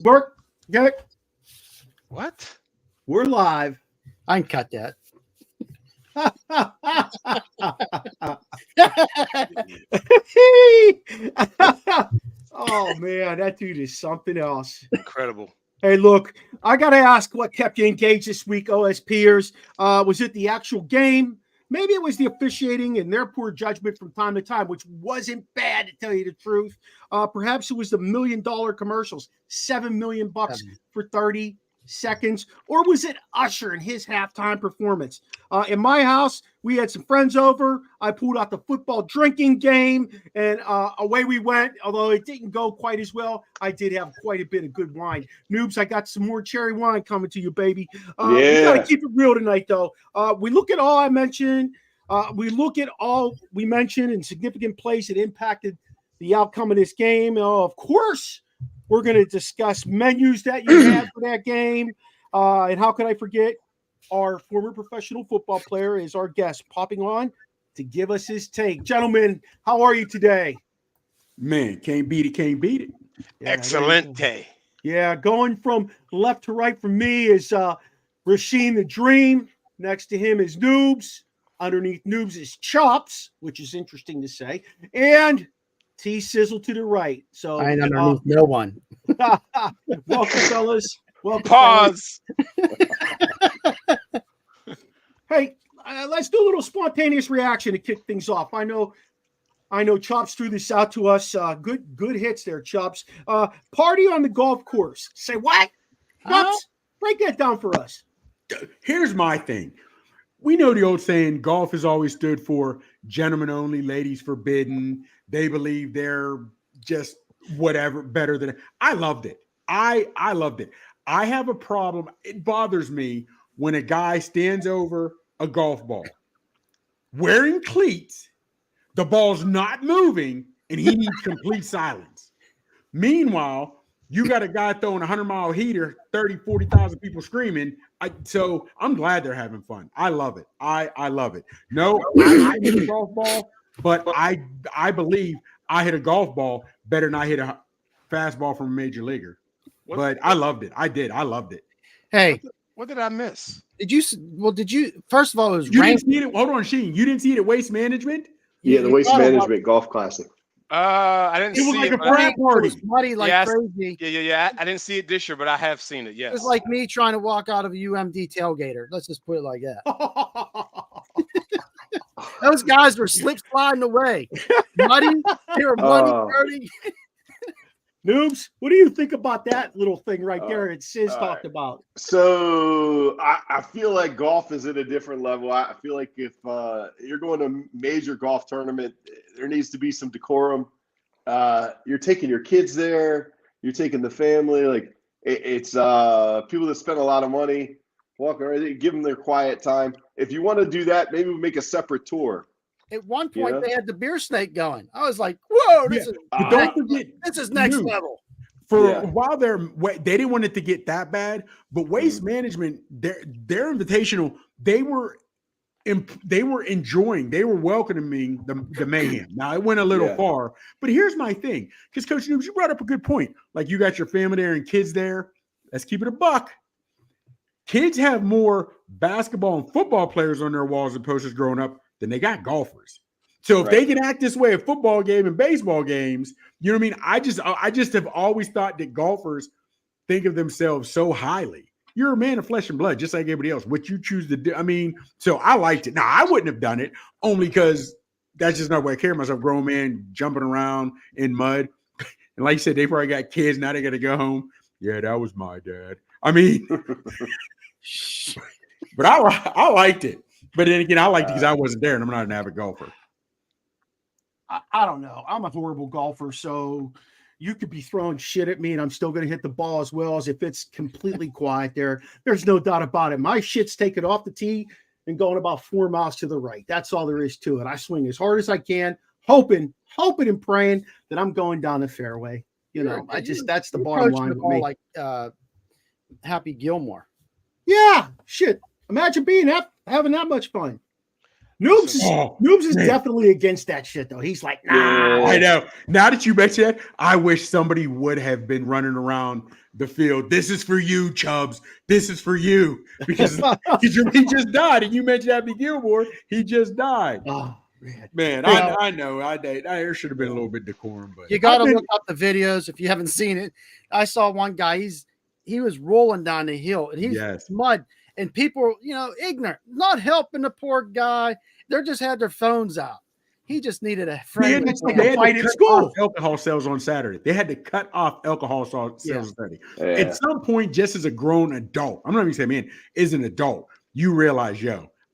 Work. Okay. What? We're live. I can cut that. Oh man, that dude is something else. Incredible. Hey, look, I gotta ask what kept you engaged this week, OSPers. Was it the actual game? Maybe it was the officiating and their poor judgment from time to time, which wasn't bad to tell you the truth. Perhaps it was the $1 million commercials, $7 million for 30 seconds, or was it Usher and his halftime performance? In my house, we had some friends over. I pulled out the football drinking game, and away we went. Although it didn't go quite as well, I did have quite a bit of good wine. Noobs, I got some more cherry wine coming to you, baby. We got to keep it real tonight, though. We look at all I mentioned. We look at all we mentioned in significant plays that impacted the outcome of this game. Of course, we're going to discuss menus that you had for that game. And how could I forget? Our former professional football player is our guest, popping on to give us his take. Gentlemen, how are you today? Man, can't beat it, can't beat it. Yeah, Excelente. Yeah, going from left to right for me is Rasheen the Dream. Next to him is Noobs. Underneath Noobs is Chops, which is interesting to say. And T-Sizzle to the right. So I ain't underneath no one. welcome, fellas. Welcome, Pause. Hey, let's do a little spontaneous reaction to kick things off. I know Chops threw this out to us. Good hits there, Chops. Party on the golf course. Say what? Chops, break that down for us. Here's my thing. We know the old saying, golf has always stood for gentlemen only, ladies forbidden. They believe they're just whatever, better than. I loved it. I loved it. I have a problem. It bothers me when a guy stands over a golf ball wearing cleats, the ball's not moving, and he needs complete silence. Meanwhile, you got a guy throwing a 100-mile heater, 30, 40,000 people screaming. So I'm glad they're having fun. I love it. I love it. No, I hit a golf ball, but I believe I hit a golf ball better than I hit a fastball from a major leaguer. But I loved it. I did. I loved it. Hey, What did I miss? did you? First of all, it was You rain. didn't see it. Hold on, Sheen. You didn't see it at Waste Management? Yeah, the Waste Management Golf Classic. I didn't It was see like it. a but I- frat It party. was muddy like Yes. crazy. Yeah. I didn't see it this year, but I have seen it. It Yes. was like me trying to walk out of a UMD tailgater. Let's just put it like that. Those guys were slip sliding away. Muddy. They were muddy, dirty. Noobs, what do you think about that little thing right there that Sis talked about? So I feel like golf is at a different level. I feel like if you're going to a major golf tournament, there needs to be some decorum. You're taking your kids there. You're taking the family. Like it's people that spend a lot of money. Walk around, give them their quiet time. If you want to do that, maybe we make a separate tour. At one point, Yeah. they had the beer snake going. I was like, "Whoa, this is But don't forget, this is next Noob, level." for Yeah. a while they didn't want it to get that bad, but Waste Management, their invitational, they were enjoying, they were welcoming the mayhem. Now it went a little far, but here's my thing, because Coach Noobs, you brought up a good point. Like you got your family there and kids there. Let's keep it a buck. Kids have more basketball and football players on their walls and posters growing up than they got golfers. So if they can act this way at football game and baseball games, you know what I mean? I just have always thought that golfers think of themselves so highly. You're a man of flesh and blood, just like everybody else. What you choose to do, I mean, so I liked it. Now I wouldn't have done it only because that's just not the way I carry myself. Grown man jumping around in mud, and like you said, they probably got kids now. They got to go home. Yeah, that was my dad. I mean, but I liked it. But then again, I liked it because I wasn't there, and I'm not an avid golfer. I don't know. I'm a horrible golfer, so you could be throwing shit at me, and I'm still going to hit the ball as well as if it's completely quiet there. There's no doubt about it. My shit's taken off the tee and going about 4 miles to the right. That's all there is to it. I swing as hard as I can, hoping and praying that I'm going down the fairway. You know, that's the bottom line with me. Like Happy Gilmore. Yeah, shit. Imagine having that much fun. Noobs is, Oh, Noobs is man. definitely against that shit, though. He's like, nah. I know. Now that you mention that, I wish somebody would have been running around the field. This is for you, Chubbs. This is for you. Because he just died. And you mentioned Happy Gilmore. He just died. Oh, Man, Well, I know. There should have been a little bit decorum, but You got to look up the videos if you haven't seen it. I saw one guy. He was rolling down the hill, and he's Yes. mud, and people, ignorant, not helping the poor guy. They just had their phones out. He just needed a friend. It's like a fight at school. Alcohol sales on Saturday. They had to cut off alcohol sales on Saturday. Yeah. At some point, just as a grown adult, I'm not even saying, man, as an adult, you realize,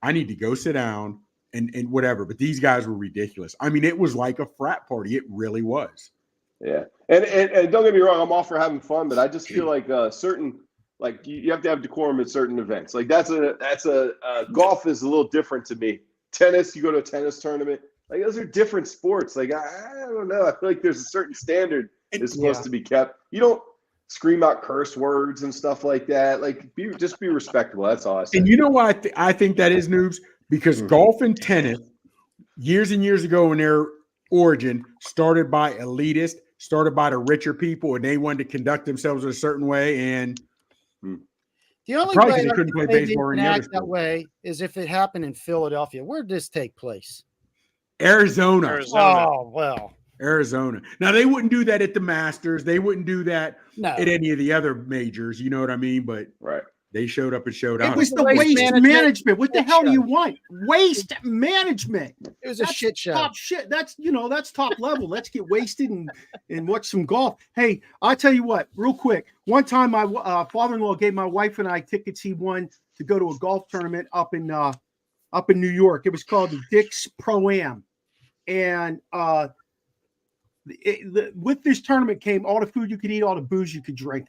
I need to go sit down and whatever. But these guys were ridiculous. I mean, it was like a frat party. It really was. Yeah, and don't get me wrong, I'm all for having fun, but I just feel like certain, like you have to have decorum at certain events. Like that's a golf is a little different to me. Tennis, you go to a tennis tournament, like those are different sports. Like I don't know, I feel like there's a certain standard that's supposed to be kept. You don't scream out curse words and stuff like that. Like just be respectable. That's all I say. And you know why I think that is, Noobs? Because golf and tennis, years and years ago in their origin, started by elitists, started by the richer people, and they wanted to conduct themselves in a certain way. And The only probably way they couldn't play baseball or any other act that sport. way is if it happened in Philadelphia. Where did this take place? Arizona. Oh, well. Arizona. Now, they wouldn't do that at the Masters. They wouldn't do that No. at any of the other majors. You know what I mean? But Right. they showed up and showed It out. was the Waste waste management. management. What the hell do Show. you want? Waste management. It was a That's shit show. Top shit. That's top level. Let's get wasted and watch some golf. Hey, I'll tell you what, real quick. One time, my father-in-law gave my wife and I tickets he won to go to a golf tournament up in New York. It was called the Dick's Pro-Am, and with this tournament came all the food you could eat, all the booze you could drink.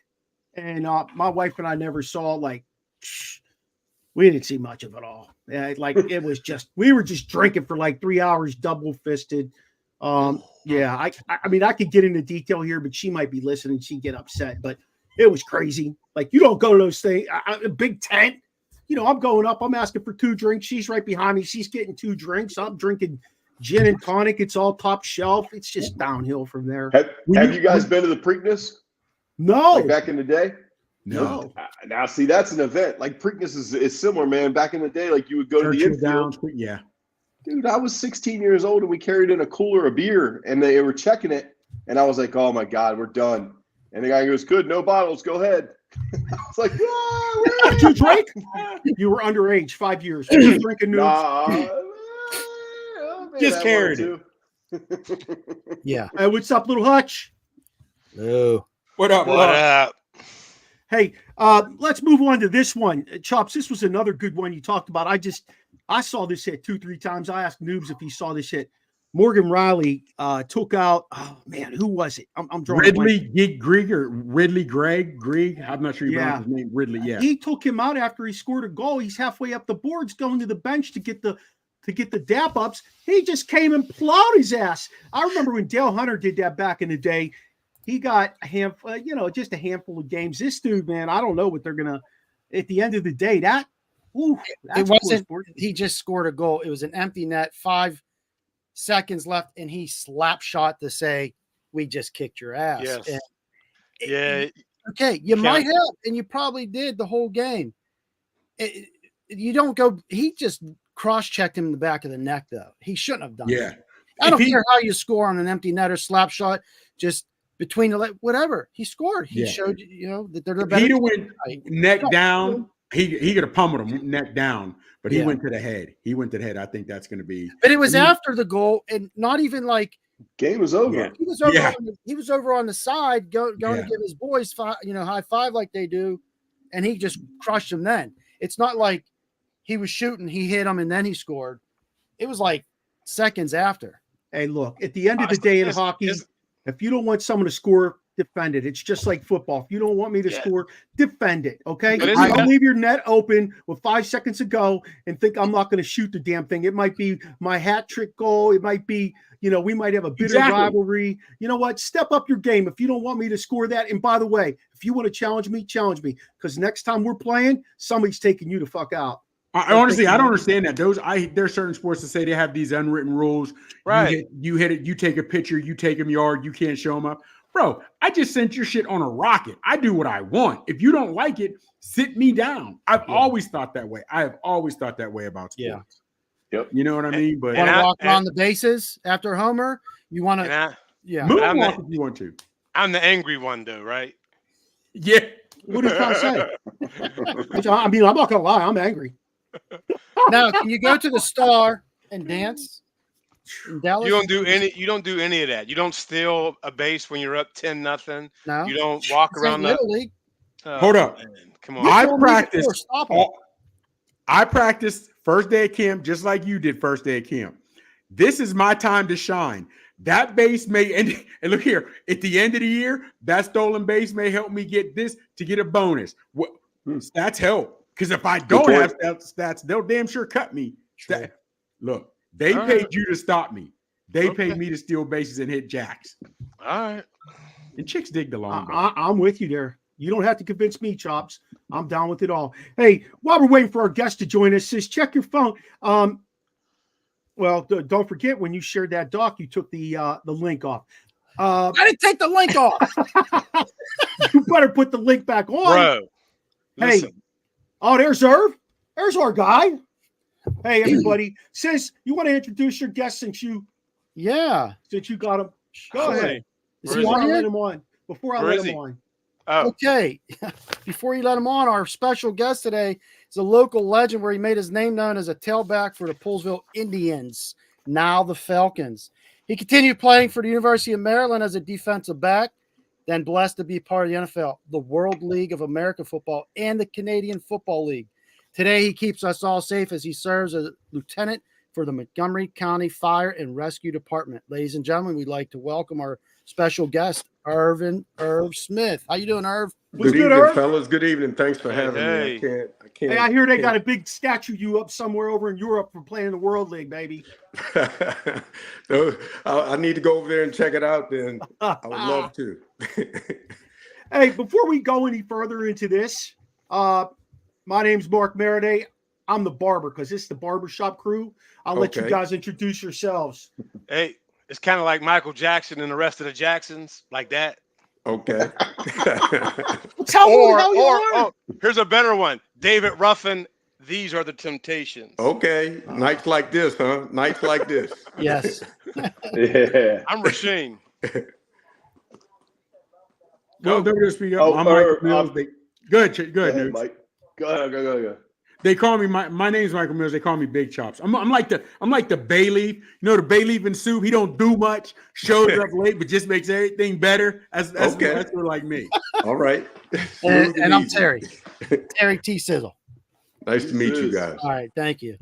And my wife and I never saw we didn't see much of it all. It was just, we were just drinking for like 3 hours, double fisted. I mean, I could get into detail here, but she might be listening. She'd get upset, but it was crazy. Like, you don't go to those things, a big tent, I'm going up, I'm asking for 2 drinks. She's right behind me. She's getting 2 drinks. I'm drinking gin and tonic. It's all top shelf. It's just downhill from there. Have you guys been to the Preakness? No. Like back in the day? No. Now, see, that's an event. Like Preakness is similar, man. Back in the day, like you would go to the Churchill infield. Downs, yeah. Dude, I was 16 years old and we carried in a cooler of beer and they were checking it. And I was like, oh my God, we're done. And the guy goes, good, no bottles, go ahead. I was like, Did you drink? You were underage, 5 years. Did you drink a new? Just carried it. Yeah. Hey, what's up, little Hutch? Oh. What up? What up? Hey, let's move on to this one. Chops, this was another good one you talked about. I saw this hit 2-3 times. I asked Noobs if he saw this hit. Morgan Riley took out, oh man, who was it? I'm drawing Ridley Greg. I'm not sure you pronounce his name. Ridley, yeah. He took him out after he scored a goal. He's halfway up the boards going to the bench to get the dap ups. He just came and plowed his ass. I remember when Dale Hunter did that back in the day. He got a handful, just a handful of games. This dude, man, I don't know what they're gonna. At the end of the day, that's it wasn't. He just scored a goal. It was an empty net. 5 seconds left, and he slap shot to say, "We just kicked your ass." Yes. Okay, you might have, and you probably did the whole game. You don't go. He just cross-checked him in the back of the neck, though. He shouldn't have done that. I don't care how you score on an empty net or slap shot. Just between the whatever, he scored. He showed that they're the better. Peter went neck down. He could have pummeled him neck down, but he went to the head. I think that's going to be. But it was after the goal, and not even like game was over. Yeah. He was over. He was over on the side, going to give his boys high five like they do, and he just crushed him. Then it's not like he was shooting, he hit him, and then he scored. It was like seconds after. Hey, look, at the end of the day in hockey, if you don't want someone to score, defend it. It's just like football. If you don't want me to score, defend it. Okay. Don't leave your net open with 5 seconds to go and think I'm not going to shoot the damn thing. It might be my hat trick goal. It might be, we might have a bitter rivalry. You know what? Step up your game if you don't want me to score that. And by the way, if you want to challenge me, because next time we're playing, somebody's taking you the fuck out. I honestly don't understand that. There's certain sports that say they have these unwritten rules. Right. You hit it, you take a picture, you take them yard, you can't show them up. Bro, I just sent your shit on a rocket. I do what I want. If you don't like it, sit me down. I've always thought that way. I have always thought that way about sports. Yeah. Yep. You know what I mean? But want to walk around the bases after homer? You want to moonwalk if you want to. I'm the angry one though, right? Yeah. What are you trying to say? I mean, I'm not gonna lie, I'm angry. Now, can you go to the Star and dance in Dallas? You don't do any of that. You don't steal a base when you're up 10-0. No. You don't walk around the Little League. Hold up. Man, come on. I practiced first day of camp just like you did first day of camp. This is my time to shine. That base may end, and look here, at the end of the year, that stolen base may help me get this to get a bonus. Stats help. Because if I don't have stats, they'll damn sure cut me. Look, they paid you to stop me. They paid me to steal bases and hit jacks. All right. And chicks dig the long I'm with you there. You don't have to convince me, Chops. I'm down with it all. Hey, while we're waiting for our guest to join us, says check your phone. Well, don't forget when you shared that doc, you took the link off. I didn't take the link off. You better put the link back on. Bro, listen. Hey, there's Irv. There's our guy. Hey, everybody. Sis, you want to introduce your guest since you got him? Go ahead. Before I let him on. Oh. Okay. Before you let him on, our special guest today is a local legend where he made his name known as a tailback for the Poolesville Indians, now the Falcons. He continued playing for the University of Maryland as a defensive back, then blessed to be part of the NFL, the World League of American Football, and the Canadian Football League. Today, he keeps us all safe as he serves as a lieutenant for the Montgomery County Fire and Rescue Department. Ladies and gentlemen, we'd like to welcome our special guest, Irv Smith. How you doing, Irv? Good evening, fellas. Good evening. Thanks for having me. I can't. Hey, I hear they got a big statue you up somewhere over in Europe for playing in the World League, baby. I need to go over there and check it out. Then I would love to. Hey, before we go any further into this, my name's Mark Maradei. I'm the barber because it's the Barbershop Crew. I'll let you guys introduce yourselves. Hey, it's kind of like Michael Jackson and the rest of the Jacksons, like that. Okay. Tell me how you are. Here's a better one. David Ruffin, These Are the Temptations. Okay. Nights like this, huh? Nights like this. Yes. Yeah. I'm Rasheen. Well, I'm Michael Mills. Good, Mike. Go. They call me my name's Michael Mills. They call me Big Chops. I'm like the bay leaf. You know the bay leaf in soup. He don't do much. Shows up late, but just makes everything better. That's sort of like me. All right. And I'm Terry. Terry T. Sizzle. Nice to meet you guys. All right, thank you.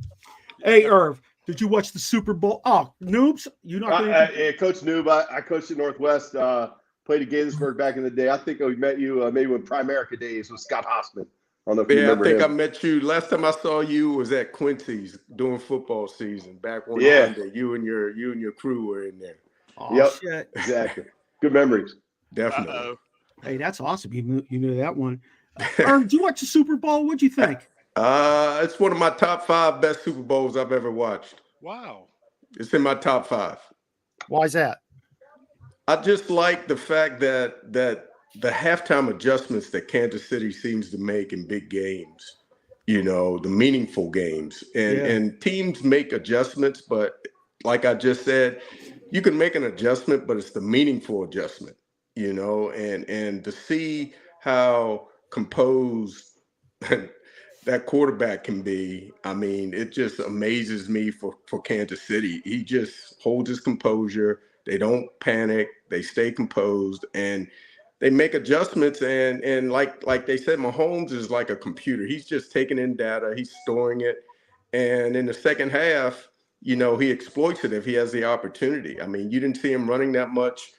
Hey, Irv, did you watch the Super Bowl? Oh, Noobs, you not going to Coach Noob. I coached at Northwest. Played at Gaithersburg back in the day. I think we met you maybe when Primerica days with Scott Hossman. I think I met you. Last time I saw you was at Quincy's doing football season back when you and your crew were in there. Oh, shit. Exactly. Good memories. Definitely. Uh-oh. Hey, that's awesome. You knew that one. Did you watch the Super Bowl? What'd you think? It's one of my top 5 best Super Bowls I've ever watched. Wow. It's in my top 5. Why is that? I just like the fact that the halftime adjustments that Kansas City seems to make in big games, the meaningful games, and teams make adjustments, but like I just said, you can make an adjustment, but it's the meaningful adjustment, and to see how composed that quarterback can be. I mean, it just amazes me for Kansas City. He just holds his composure. They don't panic. They stay composed, and they make adjustments. And like they said, Mahomes is like a computer. He's just taking in data. He's storing it. And in the second half, he exploits it if he has the opportunity. I mean, you didn't see him running that much,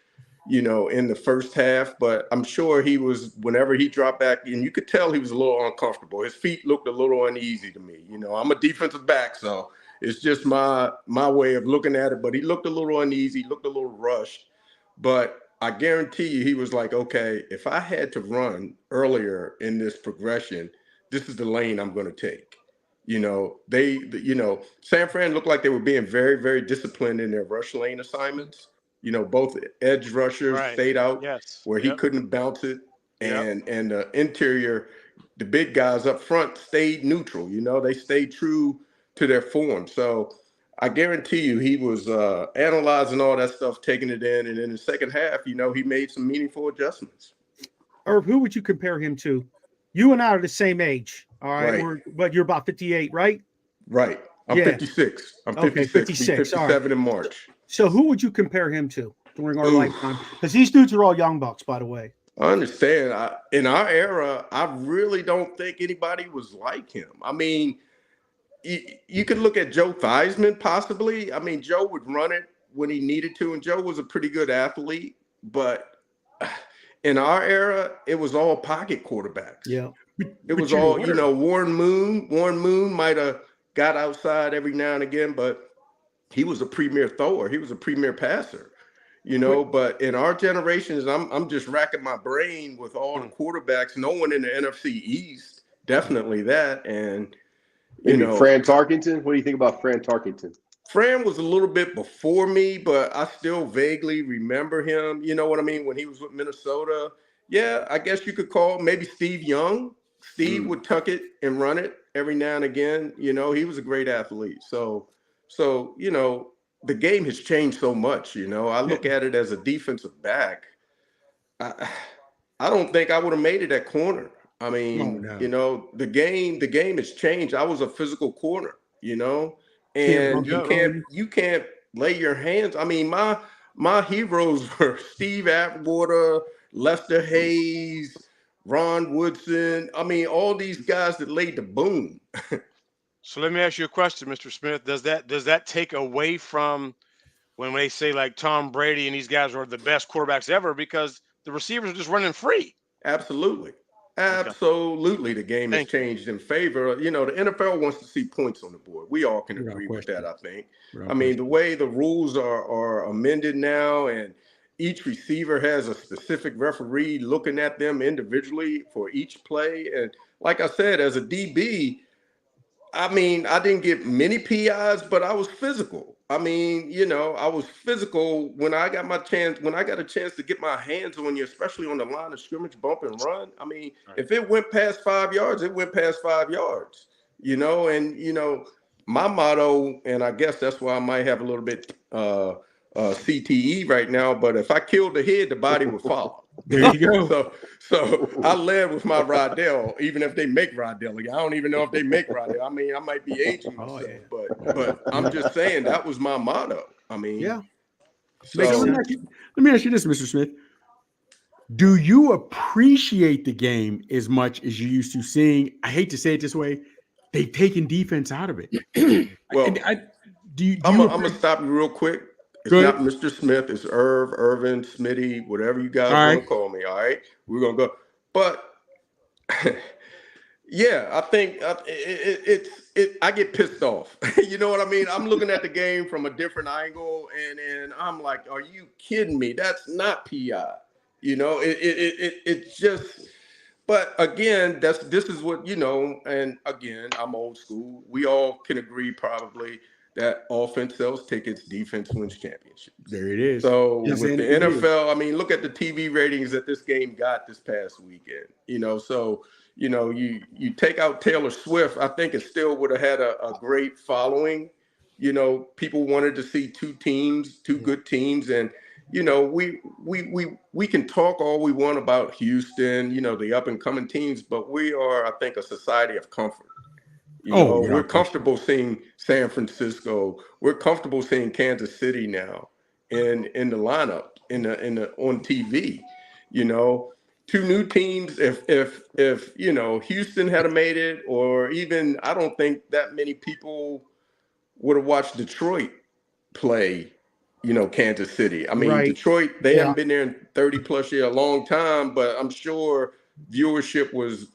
in the first half, but I'm sure he was, whenever he dropped back, and you could tell he was a little uncomfortable. His feet looked a little uneasy to me. I'm a defensive back, so it's just my way of looking at it, but he looked a little uneasy, looked a little rushed. But I guarantee you he was like, okay, if I had to run earlier in this progression, this is the lane I'm going to take. San Fran looked like they were being very, very disciplined in their rush lane assignments. Both edge rushers stayed out where he couldn't bounce it, and the interior, the big guys up front stayed neutral. They stayed true to their form. So I guarantee you he was analyzing all that stuff, taking it in, and in the second half, he made some meaningful adjustments. Irv, who would you compare him to? You and I are the same age, all right? But you're about 58, right? Right. I'm 56. I'm 56. 56. 57 in March. So who would you compare him to during our lifetime? Because these dudes are all young bucks, by the way. I understand. In our era, I really don't think anybody was like him. I mean, you could look at Joe Theismann possibly. I mean, Joe would run it when he needed to, and Joe was a pretty good athlete. But in our era, it was all pocket quarterbacks. Yeah. It was all, Warren Moon. Warren Moon might have got outside every now and again, but he was a premier thrower. He was a premier passer. But in our generations, I'm just racking my brain with all the quarterbacks. No one in the NFC East, definitely that. And Fran Tarkenton. What do you think about Fran Tarkenton? Fran was a little bit before me, but I still vaguely remember him. You know what I mean? When he was with Minnesota. Yeah, I guess you could call maybe Steve Young. Steve would tuck it and run it every now and again. He was a great athlete. So the game has changed so much. I look at it as a defensive back. I don't think I would have made it at corner. I mean, the game has changed. I was a physical corner, and you can't lay your hands. I mean, my heroes were Steve Atwater, Lester Hayes, Ron Woodson. I mean, all these guys that laid the boom. So let me ask you a question, Mr. Smith. Does that take away from when they say like Tom Brady and these guys are the best quarterbacks ever because the receivers are just running free? Absolutely. Absolutely. The game has changed in favor. The NFL wants to see points on the board. We all can agree with that, I think. I mean, the way the rules are amended now, and each receiver has a specific referee looking at them individually for each play. And like I said, as a DB, I mean, I didn't get many PIs, but I was physical. I mean, I was physical when I got a chance to get my hands on you, especially on the line of scrimmage, bump and run. I mean, if it went past 5 yards, it went past 5 yards, and, my motto, and I guess that's why I might have a little bit CTE right now, but if I killed the head, the body would follow. There you go. So I led with my Rydell, even if they make Rydell. I don't even know if they make Rydell. I mean, I might be aging myself, but I'm just saying that was my motto. I mean, So let me ask you this, Mr. Smith. Do you appreciate the game as much as you used to? Seeing, I hate to say it this way, they've taken defense out of it. Well, I'm gonna stop you real quick. It's not Mr. Smith. It's Irvin, Smitty, whatever you guys want to call me. All right, we're gonna go. But yeah, I think I get pissed off. You know what I mean? I'm looking at the game from a different angle, and I'm like, are you kidding me? That's not PI. It's just. But again, this is what, and again, I'm old school. We all can agree probably that offense sells tickets, defense wins championships. There it is. So with the NFL, I mean, look at the TV ratings that this game got this past weekend. So you take out Taylor Swift, I think it still would have had a great following. People wanted to see two good teams, and we can talk all we want about Houston, the up and coming teams, but we are, I think, a society of comfort. We're comfortable seeing San Francisco. We're comfortable seeing Kansas City now in the lineup on TV. Two new teams. If Houston had made it, or even I don't think that many people would have watched Detroit play. Kansas City. I mean, Detroit, they haven't been there in 30 plus years, a long time, but I'm sure viewership was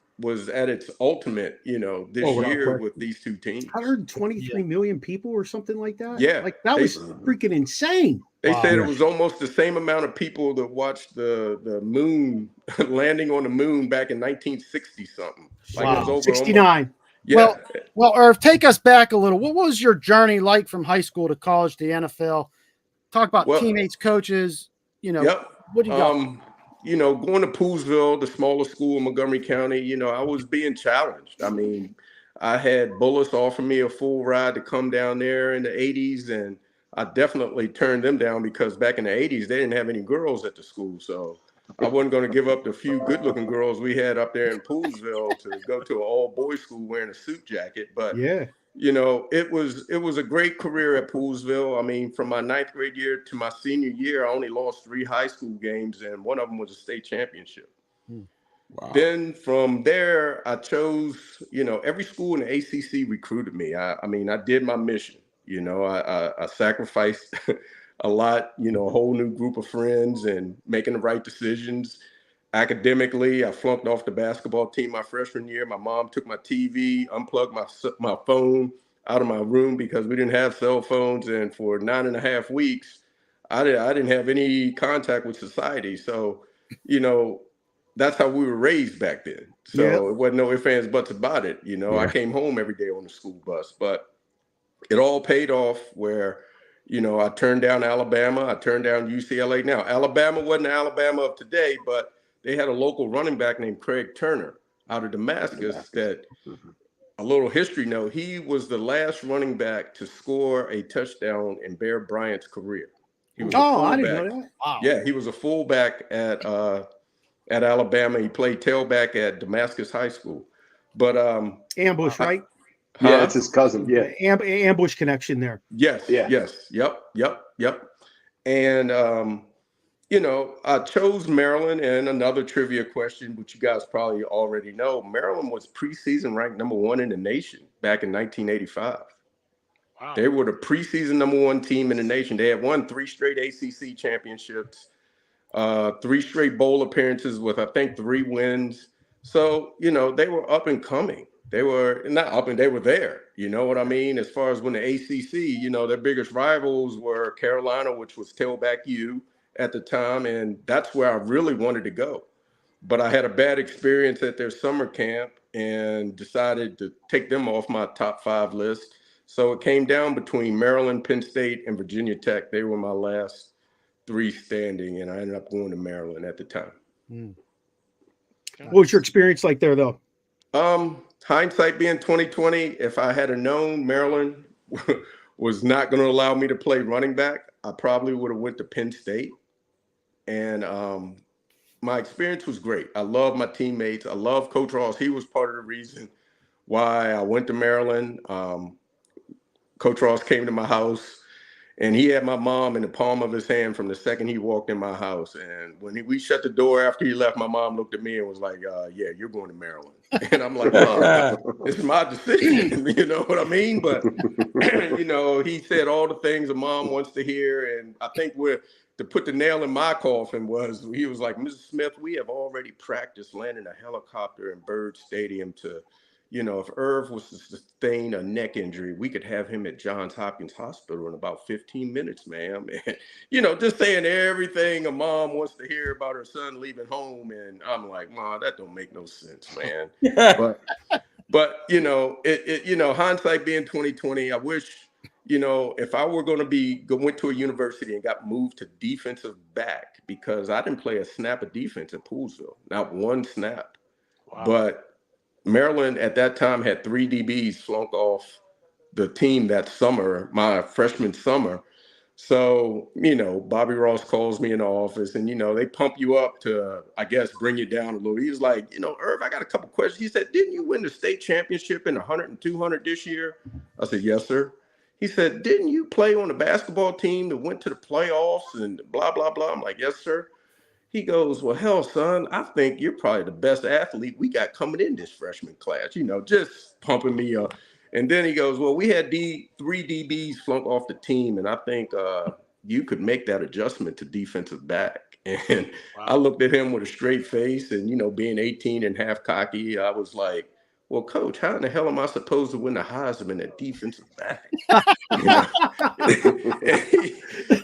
at its ultimate, this year with these two teams. 123 million people or something like that? Yeah. Like that was freaking insane. They said it was almost the same amount of people that watched the moon landing on the moon back in 1960 something. Like it was over 69. Yeah. Well, Irv, take us back a little. What was your journey like from high school to college to the NFL? Talk about teammates, coaches, Yep. what do you got? Going to Poolesville, the smallest school in Montgomery County, I was being challenged. I mean, I had Bullis offer me a full ride to come down there in the 80s, and I definitely turned them down because back in the 80s, they didn't have any girls at the school. So I wasn't going to give up the few good-looking girls we had up there in Poolesville to go to an all-boys school wearing a suit jacket. But yeah, it was a great career at Poolesville. I mean, from my 9th grade year to my senior year, I only lost 3 high school games, and one of them was a state championship. Wow. Then from there, I chose, every school in the ACC recruited me. I mean, I did my mission. I sacrificed a lot, a whole new group of friends and making the right decisions. Academically, I flunked off the basketball team my freshman year. My mom took my TV, unplugged my phone out of my room because we didn't have cell phones. And for 9.5 weeks, I didn't have any contact with society. So, that's how we were raised back then. So It wasn't no ifs, ands, buts about it. I came home every day on the school bus, but it all paid off where, I turned down Alabama. I turned down UCLA. Now, Alabama wasn't the Alabama of today, but they had a local running back named Craig Turner out of Damascus that, a little history note, he was the last running back to score a touchdown in Bear Bryant's career. He was a fullback. I didn't know that. Wow. Yeah, he was a fullback at Alabama. He played tailback at Damascus High School. But Ambush, right? Yeah, it's his cousin. Yeah. Ambush connection there. Yes. Yeah. Yes. Yep. And I chose Maryland. And another trivia question, which you guys probably already know, Maryland was preseason ranked number 1 in the nation back in 1985. Wow. They were the preseason number 1 team in the nation. They had won 3 straight ACC championships, 3 straight bowl appearances with, I think, 3 wins. So, they were up and coming. They were not up and they were there. You know what I mean? As far as when the ACC, their biggest rivals were Carolina, which was tailback U at the time. And that's where I really wanted to go. But I had a bad experience at their summer camp and decided to take them off my top 5 list. So it came down between Maryland, Penn State, and Virginia Tech. They were my last 3 standing, and I ended up going to Maryland at the time. What was your experience like there, though? Hindsight being 2020, if I had known Maryland was not going to allow me to play running back, I probably would have went to Penn State. And my experience was great. I love my teammates. I love Coach Ross. He was part of the reason why I went to Maryland. Coach Ross came to my house, and he had my mom in the palm of his hand from the second he walked in my house. And when we shut the door after he left, my mom looked at me and was like, yeah, you're going to Maryland. And I'm like, Mom, this is my decision. You know what I mean? But, he said all the things a mom wants to hear. And I think to put the nail in my coffin was, he was like, Mrs. Smith, we have already practiced landing a helicopter in Byrd Stadium to, if Irv was to sustain a neck injury, we could have him at Johns Hopkins Hospital in about 15 minutes, ma'am. And, just saying everything a mom wants to hear about her son leaving home. And I'm like, Mom, that don't make no sense, man. But hindsight being 2020, I wish, if I were going to went to a university and got moved to defensive back, because I didn't play a snap of defense at Poolesville, not one snap. Wow. But Maryland at that time had 3 DBs flunk off the team that summer, my freshman summer. So, Bobby Ross calls me in the office and, they pump you up to, I guess, bring you down a little. He was like, Irv, I got a couple questions. He said, didn't you win the state championship in 100 and 200 this year? I said, yes, sir. He said, didn't you play on the basketball team that went to the playoffs and blah, blah, blah? I'm like, yes, sir. He goes, well, hell, son, I think you're probably the best athlete we got coming in this freshman class, just pumping me up. And then he goes, well, we had 3 DBs flunk off the team, and I think you could make that adjustment to defensive back. And wow. I looked at him with a straight face and, being 18 and half cocky, I was like, well, Coach, how in the hell am I supposed to win the Heisman at defensive back?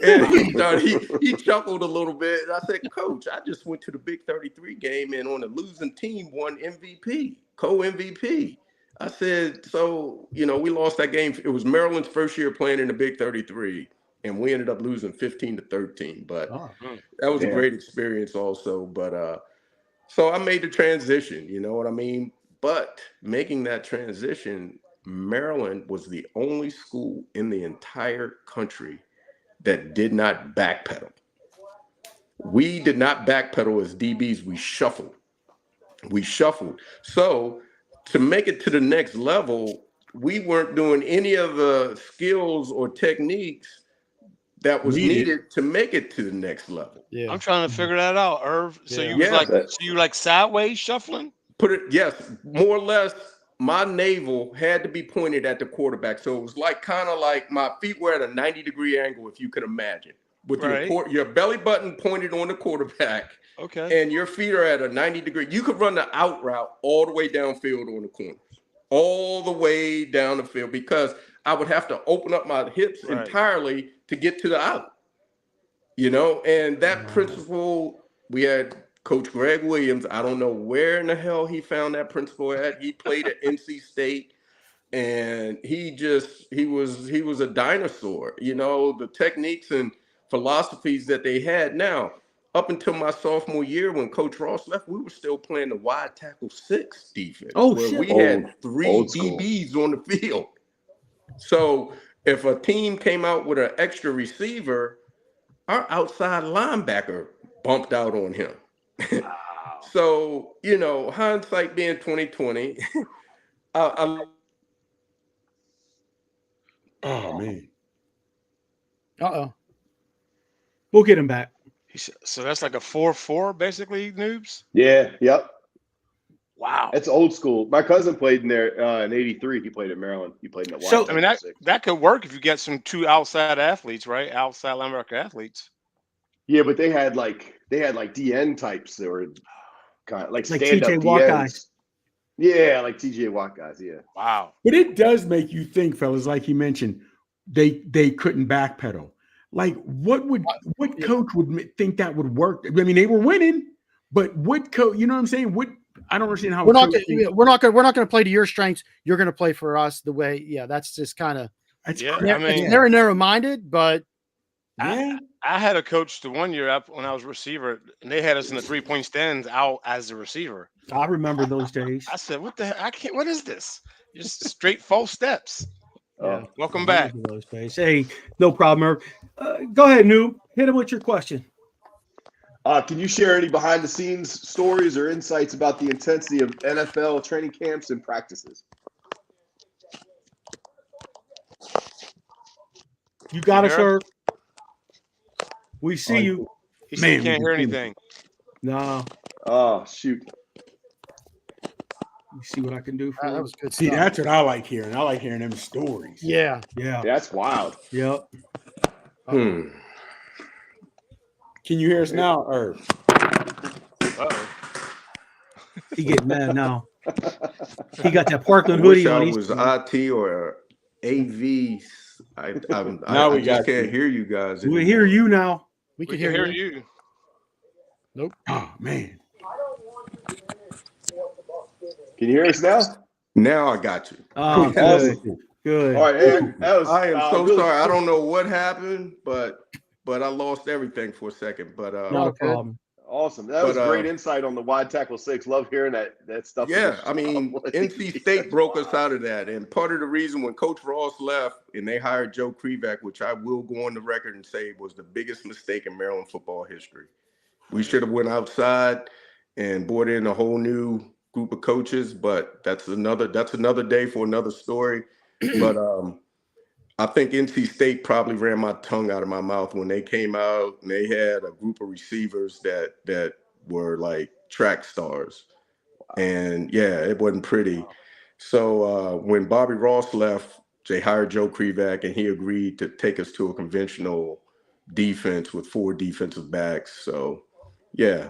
and he chuckled a little bit. And I said, Coach, I just went to the Big 33 game and on a losing team won MVP, co-MVP. I said, so, we lost that game. It was Maryland's first year playing in the Big 33, and we ended up losing 15-13. But that was a great experience also. But so I made the transition, you know what I mean? But making that transition, Maryland was the only school in the entire country that did not backpedal. We did not backpedal as DBs. We shuffled. So to make it to the next level, we weren't doing any of the skills or techniques that was needed to make it to the next level. Yeah. I'm trying to figure that out, Irv. So you like sideways shuffling? Yes, more or less. My navel had to be pointed at the quarterback, so it was kind of like my feet were at a 90-degree angle, if you can imagine, with your belly button pointed on the quarterback. Okay. And your feet are at a 90-degree. You could run the out route all the way downfield on the corners, all the way down the field, because I would have to open up my hips entirely to get to the out. And that principle, we had Coach Greg Williams. I don't know where in the hell he found that principle at. He played at NC State, and he was a dinosaur. The techniques and philosophies that they had. Now, up until my sophomore year, when Coach Ross left, we were still playing the wide tackle 6 defense, where we had 3 DBs on the field. So if a team came out with an extra receiver, our outside linebacker bumped out on him. So, hindsight being 2020, oh man. We'll get him back. So that's like a 4-4, basically, noobs? Yeah, yep. Wow. It's old school. My cousin played in there in '83. He played at Maryland. He played in the So, I mean, that could work if you get some 2 outside athletes, right? Outside linebacker athletes. Yeah, but they had like DN types that were kind of like stand-up TJ Watt DNs. guys. Yeah, like TJ Watt guys. Yeah. Wow. But it does make you think, fellas, like you mentioned, they couldn't backpedal. Like, what coach would think that would work? I mean, they were winning, but what coach? You know what I'm saying? I don't understand how we're not going to play to your strengths. You're going to play for us the way. Yeah, that's just kind of. It's very narrow-minded, but I had a coach the one year up when I was a receiver, and they had us in the 3-point stands out as a receiver. I remember those days. I said, "What the heck? I can't. What is this? Just straight false steps." Welcome back. Those days. Hey, no problem. Go ahead, Noob. Hit him with your question. Can you share any behind-the-scenes stories or insights about the intensity of NFL training camps and practices? You got it, sir. We see you. He said he can't hear anything. No. Oh, shoot. You see what I can do for you? That was good. See, that's what I like hearing. I like hearing them stories. Yeah. That's wild. Yep. Can you hear us now, Irv? He getting mad now. He got that Parkland hoodie on. I was IT or AV. I just can't hear you guys anymore. We hear you now. We can hear you. Nope. Oh man. Can you hear us now? Now I got you. Oh, good. All right, I am so sorry. I don't know what happened, but I lost everything for a second. But no problem. Awesome. That was great insight on the wide tackle 6. Love hearing that stuff. Yeah, I mean, NC State broke us out of that. And part of the reason when Coach Ross left and they hired Joe Krivak, which I will go on the record and say was the biggest mistake in Maryland football history. We should have went outside and brought in a whole new group of coaches, but that's another day for another story. But I think NC State probably ran my tongue out of my mouth when they came out and they had a group of receivers that were like track stars. And yeah, it wasn't pretty. So when Bobby Ross left, they hired Joe Krivak and he agreed to take us to a conventional defense with 4 defensive backs. So yeah.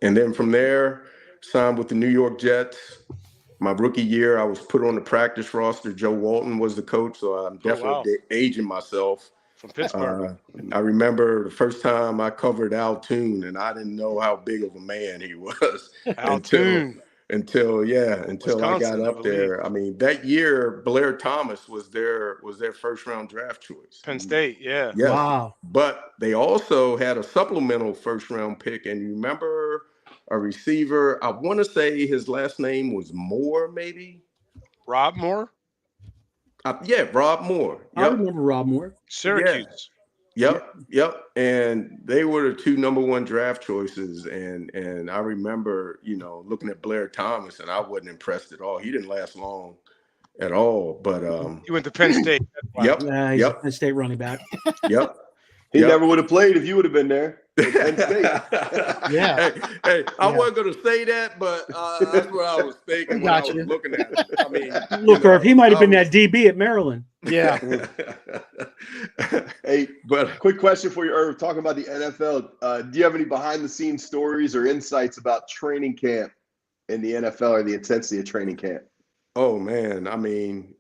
And then from there, signed with the New York Jets. My rookie year, I was put on the practice roster. Joe Walton was the coach, so I'm definitely aging myself. From Pittsburgh. I remember the first time I covered Al Toon, and I didn't know how big of a man he was until I got Wisconsin, I up believe. there. I mean, that year Blair Thomas was their first round draft choice. Penn State, yeah. Yes. Wow. But they also had a supplemental first round pick, and you remember a receiver, I want to say his last name was Moore, maybe? Rob Moore? Yeah, Rob Moore. I remember Rob Moore. Syracuse. Yep. And they were the two number one draft choices. And I remember, looking at Blair Thomas, and I wasn't impressed at all. He didn't last long at all. But he went to Penn State. Yep. He's a Penn State running back. Yep. He never would have played if you would have been there. Yeah. Hey, I wasn't going to say that, but that's what I was thinking when I was looking at it. I mean, look, Irv, he might have been that DB at Maryland. Yeah. Hey, but quick question for you, Irv. Talking about the NFL, do you have any behind-the-scenes stories or insights about training camp in the NFL or the intensity of training camp? Oh man, I mean.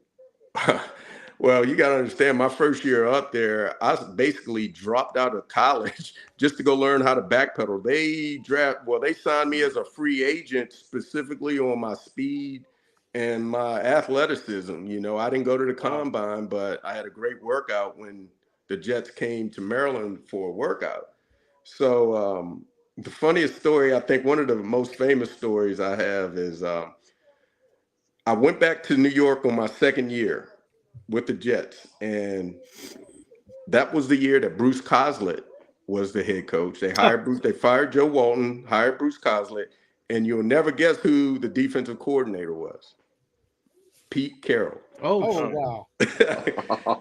Well, you got to understand, my first year up there, I basically dropped out of college just to go learn how to backpedal. They signed me as a free agent specifically on my speed and my athleticism. I didn't go to the combine, but I had a great workout when the Jets came to Maryland for a workout. So the funniest story, I think one of the most famous stories I have is I went back to New York on my second year with the Jets, and that was the year that Bruce Coslett was the head coach. They fired Joe Walton, hired Bruce Coslett, and you'll never guess who the defensive coordinator was. Pete Carroll. Oh wow.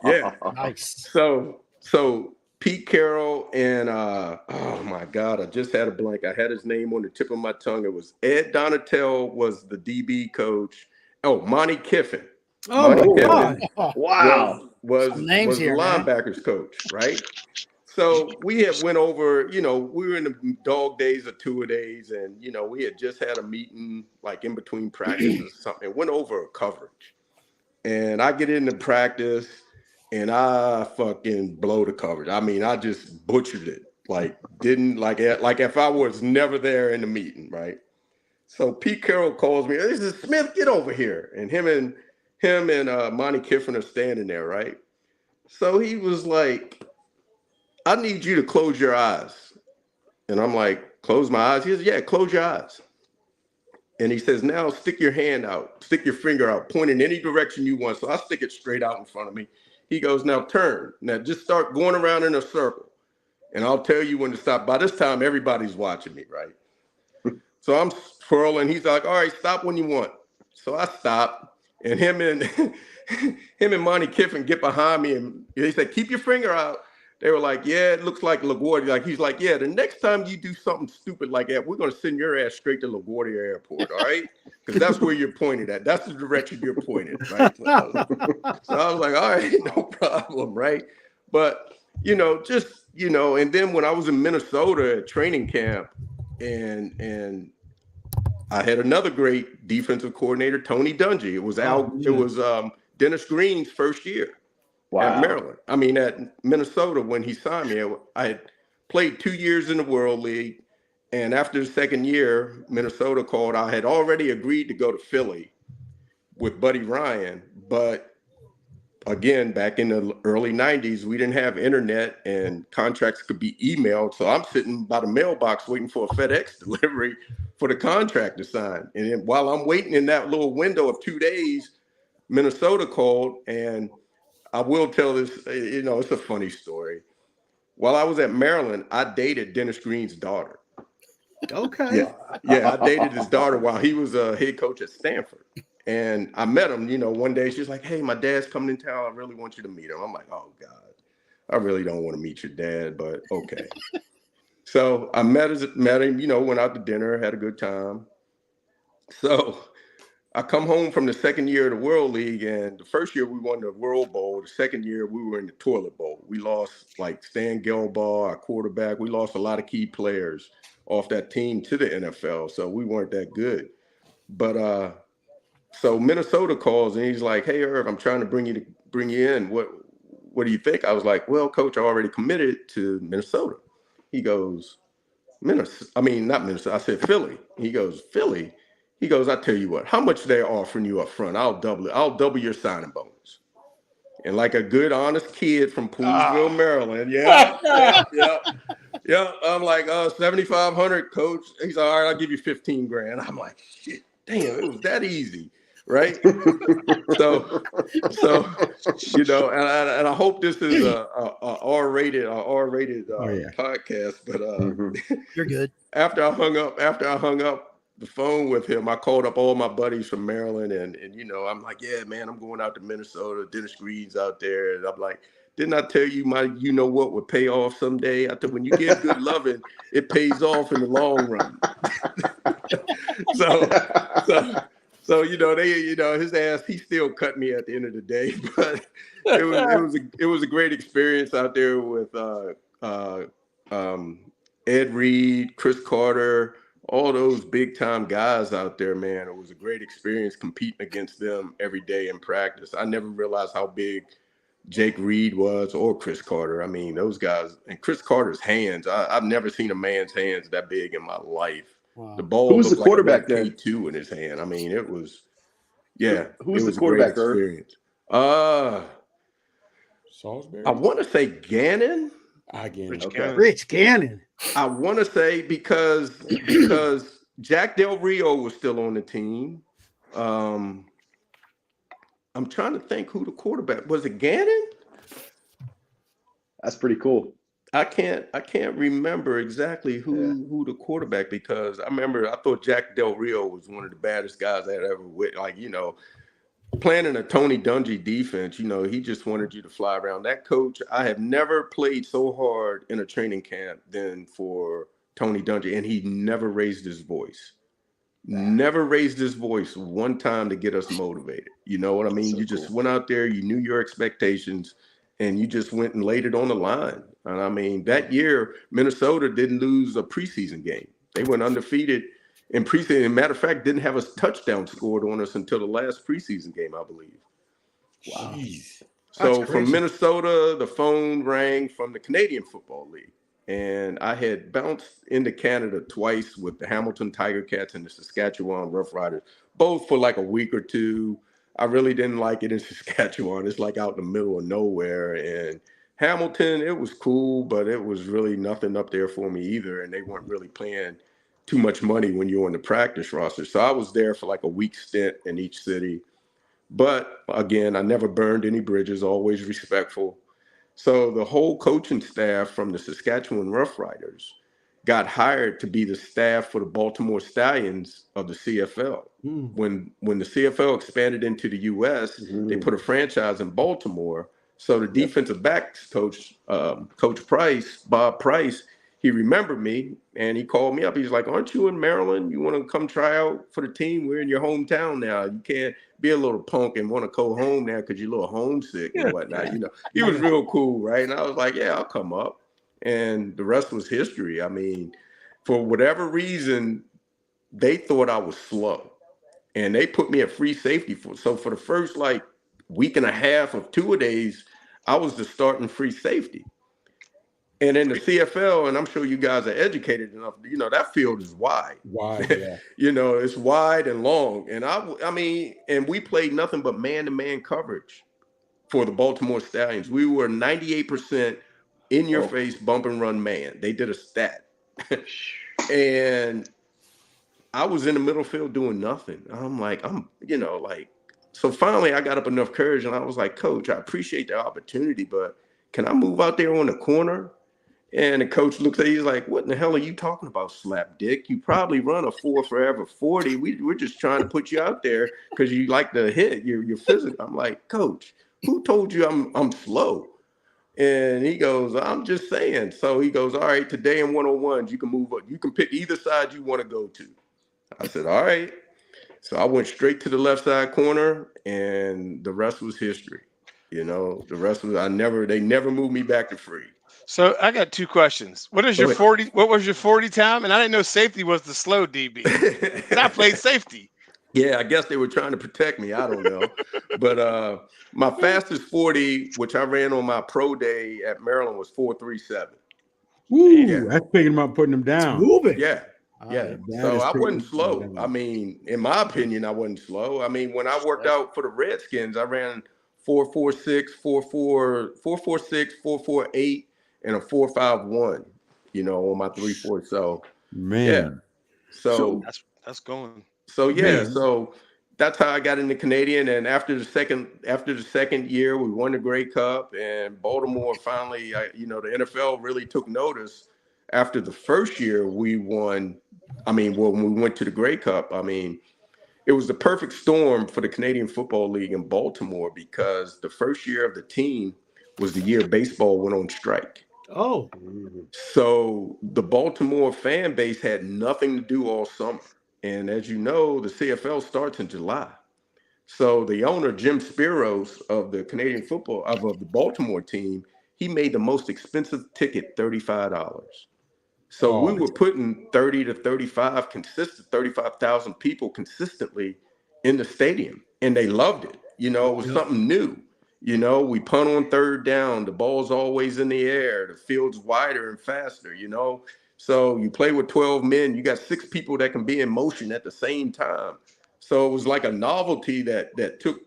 Yeah. Nice. So Pete Carroll and oh my God, I just had a blank. I had his name on the tip of my tongue. It was Ed Donatel was the DB coach. Oh, Monty Kiffin. Oh, my God. Wow. Was the linebackers coach, right? So we had went over, we were in the dog days or two-a-days, and, we had just had a meeting like in between practices or something, went over a coverage. And I get into practice and I fucking blow the coverage. I mean, I just butchered it. Like if I was never there in the meeting, right? So Pete Carroll calls me, "This is Smith, get over here." And him and Monty Kiffin are standing there, right? So he was like, "I need you to close your eyes." And I'm like, "Close my eyes?" He says, "Yeah, close your eyes." And he says, "Now stick your hand out, stick your finger out, point in any direction you want." So I stick it straight out in front of me. He goes, "Now turn. Now just start going around in a circle. And I'll tell you when to stop." By this time, everybody's watching me, right? So I'm twirling. He's like, "All right, stop when you want." So I stop. And him and Monty Kiffin get behind me, and he said, "Keep your finger out." They were like, "Yeah, it looks like LaGuardia." Like he's like, "Yeah, the next time you do something stupid like that, we're gonna send your ass straight to LaGuardia Airport, all right? Because that's where you're pointed at. That's the direction you're pointed, right?" So I was like, "All right, no problem, right?" But and then when I was in Minnesota at training camp, and I had another great defensive coordinator, Tony Dungy. It was Dennis Green's first year at Maryland. I mean, at Minnesota when he signed me. I had played 2 years in the World League, and after the second year, Minnesota called. I had already agreed to go to Philly with Buddy Ryan, but again, back in the early 90s, we didn't have internet and contracts could be emailed. So I'm sitting by the mailbox waiting for a FedEx delivery for the contract to sign. And then while I'm waiting in that little window of 2 days, Minnesota called. And I will tell this, it's a funny story. While I was at Maryland, I dated Dennis Green's daughter. Okay. Yeah, I dated his daughter while he was a head coach at Stanford. And I met him, one day. She's like, "Hey, my dad's coming in town. I really want you to meet him." I'm like, "Oh, God, I really don't want to meet your dad, but okay." So I met him, went out to dinner, had a good time. So I come home from the second year of the World League, and the first year we won the World Bowl. The second year we were in the toilet bowl. We lost like Stan Gelbaugh, our quarterback. We lost a lot of key players off that team to the NFL, so we weren't that good. But so Minnesota calls and he's like, "Hey, Irv, I'm trying to bring you in. What do you think?" I was like, "Well, coach, I already committed to Minnesota." He goes, not Minnesota. I said, "Philly." He goes, "Philly?" He goes, I tell you what, how much they're offering you up front? I'll double it. I'll double your signing bonus. And like a good, honest kid from Poolesville, Maryland. Yeah. I'm like, 7,500, coach. He's all right, I'll give you 15 grand. I'm like, shit, damn, it was that easy. Right. so, you know, and I hope this is a R-rated podcast, but you're good. After I hung up the phone with him, I called up all my buddies from Maryland, and you know, I'm like, yeah, man, I'm going out to Minnesota. Dennis Green's out there, and I'm like, didn't I tell you you know what would pay off someday? I thought when you give good loving, it pays off in the long run. So you know, his ass, he still cut me at the end of the day, but it was a great experience out there with Ed Reed, Chris Carter, all those big time guys out there, man. It was a great experience competing against them every day in practice. I never realized how big Jake Reed was, or Chris Carter. I mean, those guys, and Chris Carter's hands, I've never seen a man's hands that big in my life. Wow. The ball Who was the quarterback like then? K2 in his hand. I mean, it was, Who was the quarterback a great experience. Salisbury? I want to say Gannon. Rich Gannon. I want to say because Jack Del Rio was still on the team. I'm trying to think who the quarterback was. It Gannon? That's pretty cool. I can't remember exactly who the quarterback, because I thought Jack Del Rio was one of the baddest guys I had ever with. Like, you know, playing in a Tony Dungy defense, you know, he just wanted you to fly around. That coach, I have never played so hard in a training camp than for Tony Dungy, and he never raised his voice. Never raised his voice one time to get us motivated. You know what I mean? So you just went out there, you knew your expectations, and you just went and laid it on the line. And I mean, that year, Minnesota didn't lose a preseason game. They went undefeated in preseason. As a matter of fact, didn't have a touchdown scored on us until the last preseason game, I believe. Wow. Jeez. So from Minnesota, the phone rang from the Canadian Football League. And I had bounced into Canada twice with the Hamilton Tiger Cats and the Saskatchewan Rough Riders, both for like a week or two. I really didn't like it in Saskatchewan. It's like out in the middle of nowhere. And Hamilton, it was cool, but it was really nothing up there for me either. And they weren't really paying too much money when you're on the practice roster. So I was there for like a week stint in each city. But again, I never burned any bridges, always respectful. So the whole coaching staff from the Saskatchewan Rough Riders got hired to be the staff for the Baltimore Stallions of the CFL. When the CFL expanded into the U.S., they put a franchise in Baltimore. So the defensive backs coach, Coach Price, Bob Price, he remembered me and he called me up. He's like, "Aren't you in Maryland? You want to come try out for the team? We're in your hometown now. You can't be a little punk and want to go home now because you're a little homesick and whatnot." You know, he was real cool, right? And I was like, "Yeah, I'll come up." And the rest was history. I mean, for whatever reason, they thought I was slow, and they put me at free safety so for the first like week and a half of two-a-days, I was the starting free safety. And in the CFL, and I'm sure you guys are educated enough, you know, that field is wide. Yeah. You know, it's wide and long. And I mean, and we played nothing but man-to-man coverage for the Baltimore Stallions. We were 98% in your face, bump and run man. They did a stat. And I was in the middle field doing nothing. I'm like, so finally I got up enough courage and I was like, "Coach, I appreciate the opportunity, but can I move out there on the corner?" And the coach looks at me, he's like, "What in the hell are you talking about, slap dick? You probably run a 4 forever 40. We're just trying to put you out there because you like to hit. You're physical." I'm like, "Coach, who told you I'm slow?" And he goes, "I'm just saying." So he goes, "All right, today in 101s, you can move up. You can pick either side you want to go to." I said, "All right." So I went straight to the left side corner, and the rest was history. You know, the rest was they never moved me back to free. So I got two questions. What was your 40 time? And I didn't know safety was the slow DB. And I played safety. Yeah, I guess they were trying to protect me. I don't know. But my fastest 40, which I ran on my pro day at Maryland, was 4.37. Ooh, yeah. That's picking them up, putting them down. It's moving. Yeah. Yeah. That So is I pretty wasn't slow. interesting. I mean, in my opinion, I wasn't slow. I mean, when I worked out for the Redskins, I ran 4.46, 4.46, 4.48, and a 4.51, on my 3.4. So yeah. Man. So That's going. yeah, Man. so that's how I got into Canadian. And after the second year, we won the Grey Cup, and Baltimore finally, the NFL really took notice. After the first year, we won. I mean, when we went to the Grey Cup, I mean, it was the perfect storm for the Canadian Football League in Baltimore because the first year of the team was the year baseball went on strike. Oh, So the Baltimore fan base had nothing to do all summer. And as you know, the CFL starts in July. So the owner, Jim Spiros of the Canadian football of the Baltimore team, he made the most expensive ticket $35. So we Oh, were putting 30 to 35,000 people consistently in the stadium, and they loved it. It was yep. something new. We punt on third down, the ball's always in the air, the field's wider and faster, So you play with 12 men, you got 6 people that can be in motion at the same time. So it was like a novelty that took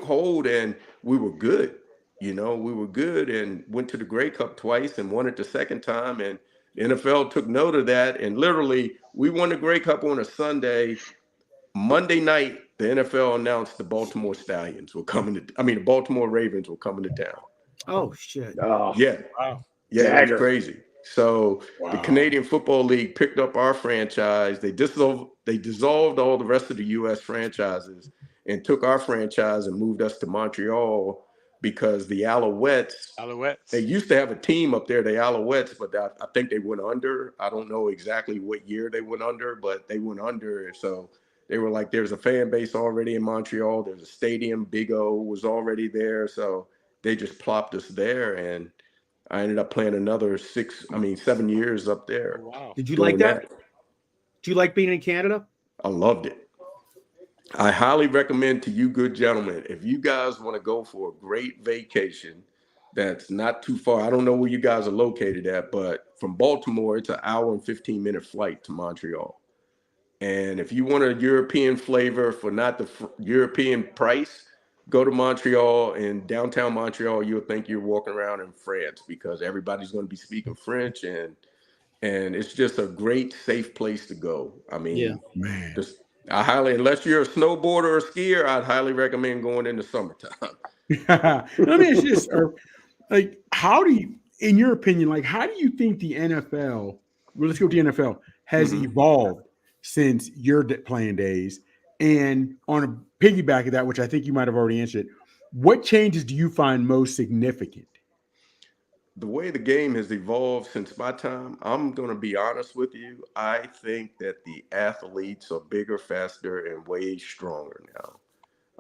hold, and we were good. We were good and went to the Grey Cup twice and won it the second time. And the NFL took note of that, and literally, we won the Grey Cup on a Sunday. Monday night, the NFL announced the Baltimore Stallions were coming to. I mean, the Baltimore Ravens were coming to town. Oh shit. Oh, Yeah, Wow. yeah, it was dagger. crazy. So the wow. Canadian Football League picked up our franchise. They dissolved all the rest of the U.S. franchises and took our franchise and moved us to Montreal because the Alouettes. They Alouettes. used to have a team up there, the Alouettes, but I think they went under. I don't know exactly what year they went under, but they went under. So they were like, there's a fan base already in Montreal. There's a stadium. Big O was already there. So they just plopped us there. And I ended up playing another 7 years up there. Oh, wow. Did you doing like that? Do you like being in Canada? I loved it. I highly recommend to you good gentlemen, if you guys want to go for a great vacation that's not too far. I don't know where you guys are located at, but from Baltimore, it's an hour and 15-minute flight to Montreal. And if you want a European flavor for not the European price, go to Montreal. In downtown Montreal, you'll think you're walking around in France because everybody's going to be speaking French, and it's just a great, safe place to go. I mean, Man. unless you're a snowboarder or a skier, I'd highly recommend going in the summertime. Let me ask you this, like, how do you, in your opinion, like, how do you think the NFL, well, let's go to the NFL, has evolved since your playing days? And on a piggyback of that, which I think you might have already answered, what changes do you find most significant? The way the game has evolved since my time, I'm going to be honest with you. I think that the athletes are bigger, faster, and way stronger now.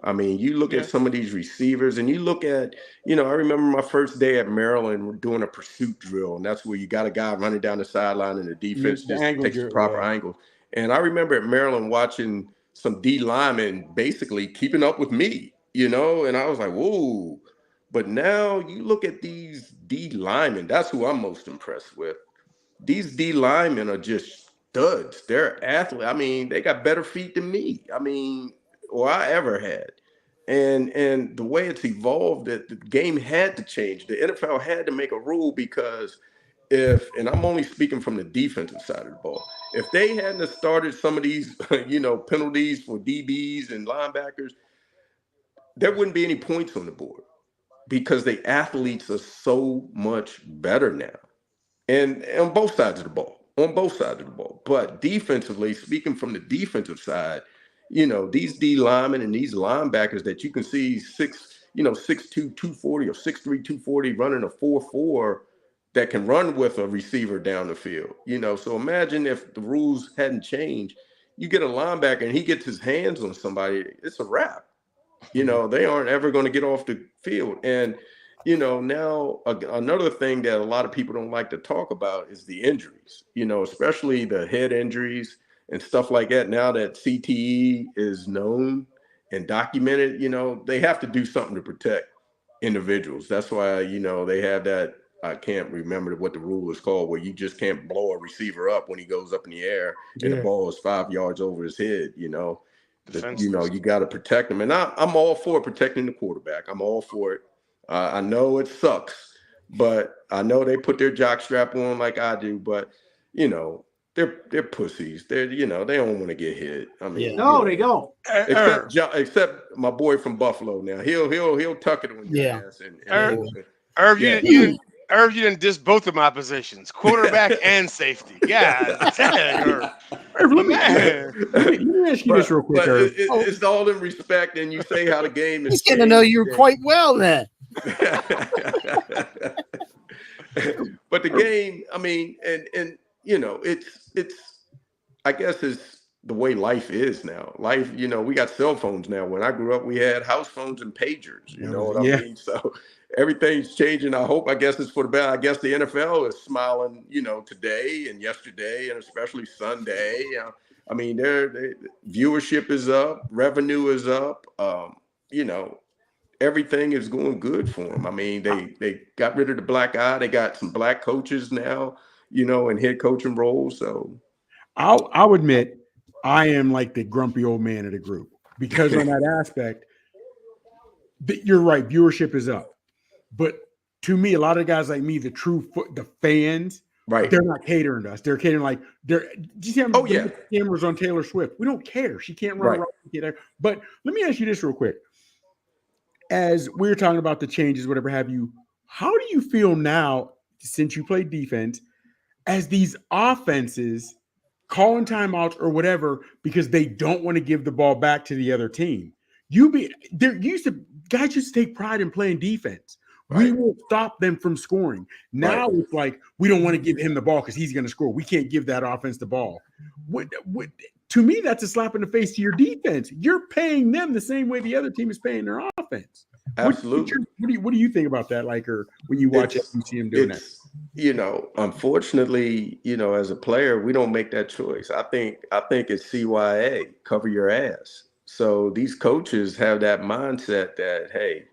I mean, you look at some of these receivers and you look at, I remember my first day at Maryland doing a pursuit drill, and that's where you got a guy running down the sideline and the defense just takes the proper angles. And I remember at Maryland watching some D linemen basically keeping up with me, and I was like, whoa. But now you look at these D linemen, that's who I'm most impressed with. These D linemen are just studs. They're athletes. I mean, they got better feet than me. I mean, or I ever had. And the way it's evolved, that the game had to change. The NFL had to make a rule because and I'm only speaking from the defensive side of the ball, if they hadn't have started some of these, penalties for DBs and linebackers, there wouldn't be any points on the board because the athletes are so much better now. And on both sides of the ball, But defensively, speaking from the defensive side, these D linemen and these linebackers that you can see 6'2", 240 or 6'3", 240 running a 4.4 that can run with a receiver down the field. So imagine if the rules hadn't changed, you get a linebacker and he gets his hands on somebody, it's a wrap. They aren't ever going to get off the field. And now another thing that a lot of people don't like to talk about is the injuries, especially the head injuries and stuff like that. Now that CTE is known and documented, they have to do something to protect individuals. That's why, they have that I can't remember what the rule is called, where you just can't blow a receiver up when he goes up in the air and the ball is 5 yards over his head. You know, you got to protect him, and I'm all for protecting the quarterback. I'm all for it. I know it sucks, but I know they put their jockstrap on like I do. But you know, they're pussies. They don't want to get hit. I mean, no, they don't. Except my boy from Buffalo. Now he'll tuck it on your ass. Irv, you didn't diss both of my positions, quarterback and safety. God dang, Irv. Irv, let me ask you this real quick, Irv. It's all in respect, and you say how the game is. He's getting to know you quite well then. But the game, I mean, and you know, it's I guess it's the way life is now. Life, you know, we got cell phones now. When I grew up, we had house phones and pagers. You know what I mean? So everything's changing. I guess it's for the better. I guess the NFL is smiling, you know, today and yesterday, and especially Sunday. I mean, their viewership is up, revenue is up. You know, everything is going good for them. I mean, they got rid of the black eye. They got some black coaches now, you know, in head coaching roles. So I'll admit, I am like the grumpy old man of the group, because on that aspect, you're right. Viewership is up, but to me, a lot of guys like me, the fans, right? They're not catering to us. They're catering like do you see how cameras on Taylor Swift? We don't care. She can't run around. But let me ask you this real quick. As we were talking about the changes, whatever have you, how do you feel now, since you played defense, as these offenses calling timeouts or whatever because they don't want to give the ball back to the other team? Guys used to take pride in playing defense. Right. We will stop them from scoring. Now it's like, we don't want to give him the ball because he's going to score. We can't give that offense the ball. To me, that's a slap in the face to your defense. You're paying them the same way the other team is paying their offense. Absolutely. What do you think about that? Like, or when you watch it, you see him doing that? You know, unfortunately, you know, as a player, we don't make that choice. I think it's CYA, cover your ass. So these coaches have that mindset that, hey,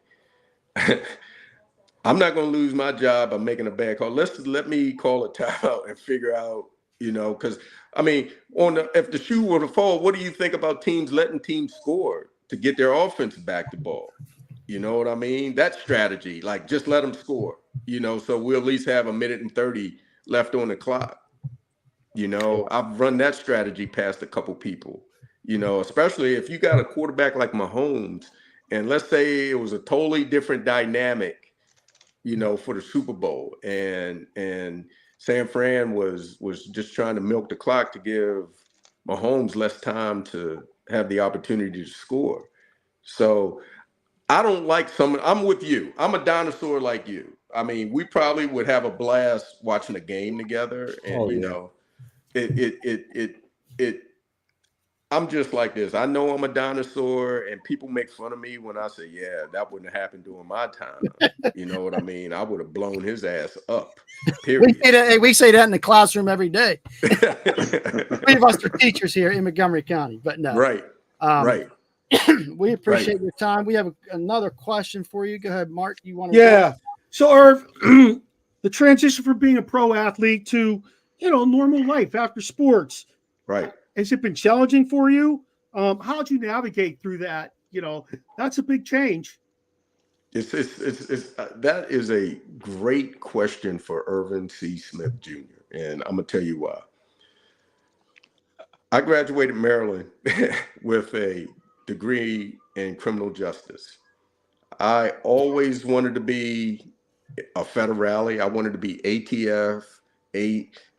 I'm not going to lose my job by making a bad call. Let me call a timeout and figure out, you know, because I mean, if the shoe were to fall, what do you think about teams letting teams score to get their offense back the ball? You know what I mean? That strategy, like just let them score, you know, so we'll at least have 1:30 left on the clock. You know, I've run that strategy past a couple people, you know, especially if you got a quarterback like Mahomes, and let's say it was a totally different dynamic, you know, for the Super Bowl, and San Fran was just trying to milk the clock to give Mahomes less time to have the opportunity to score. So I don't like I'm with you. I'm a dinosaur like you. I mean, we probably would have a blast watching a game together, and you know, I'm just like this. I know I'm a dinosaur, and people make fun of me when I say, yeah, that wouldn't have happened during my time. You know what I mean? I would have blown his ass up, period. We say that in the classroom every day. Three of us are teachers here in Montgomery County, but no. Right. Right. We appreciate your time. We have another question for you. Go ahead, Mark. You want to? Yeah. So, Irv, the transition from being a pro athlete to, you know, normal life after sports. Right. Has it been challenging for you? How'd you navigate through that? You know, that's a big change. That is a great question for Irvin C. Smith Jr. And I'm gonna tell you why. I graduated Maryland with a degree in criminal justice. I always wanted to be a federale. I wanted to be ATF,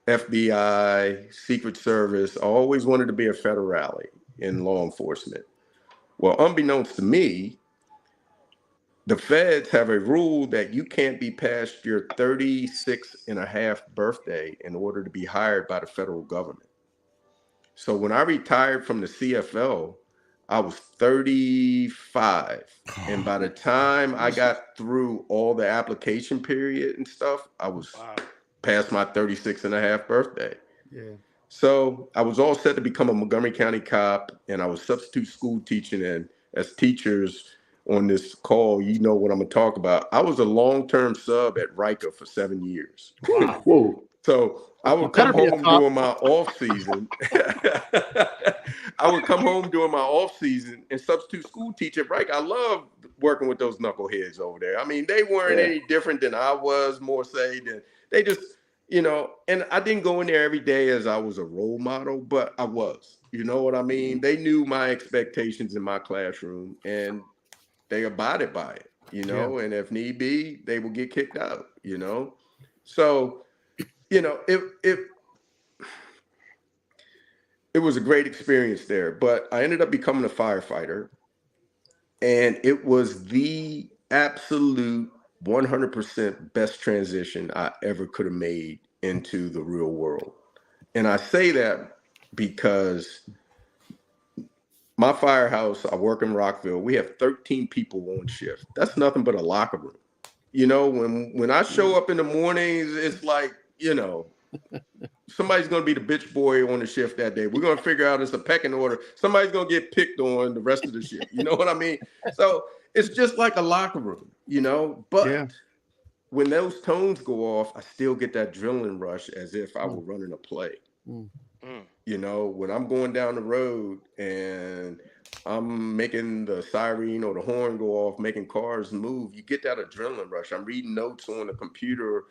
FBI, Secret Service. I always wanted to be a federale in law enforcement. Well, unbeknownst to me, the feds have a rule that you can't be past your 36 and a half birthday in order to be hired by the federal government. So when I retired from the CFL, I was 35. And by the time I got through all the application period and stuff, I was past my 36 and a half birthday. Yeah. So I was all set to become a Montgomery County cop, and I was substitute school teaching. And as teachers, on this call, you know what I'm gonna talk about. I was a long-term sub at Riker for 7 years. Wow. Whoa. So I would come home during my off season. I would come home during my off season and substitute school teach at Riker. I love working with those knuckleheads over there. I mean, they weren't any different than I was, more say than they just, you know, and I didn't go in there every day as I was a role model, but I was, you know what I mean? They knew my expectations in my classroom and they abided by it, you know, and if need be, they will get kicked out, you know? So, you know, it was a great experience there, but I ended up becoming a firefighter, and it was the absolute 100% best transition I ever could have made into the real world. And I say that because my firehouse, I work in Rockville, we have 13 people on shift. That's nothing but a locker room. You know, when I show up in the mornings, it's like, you know, somebody's going to be the bitch boy on the shift that day. We're going to figure out it's a pecking order. Somebody's going to get picked on the rest of the shift. You know what I mean? So it's just like a locker room, you know, but when those tones go off, I still get that adrenaline rush as if I were running a play. You know, when I'm going down the road and I'm making the siren or the horn go off, making cars move, you get that adrenaline rush. I'm reading notes on the computer,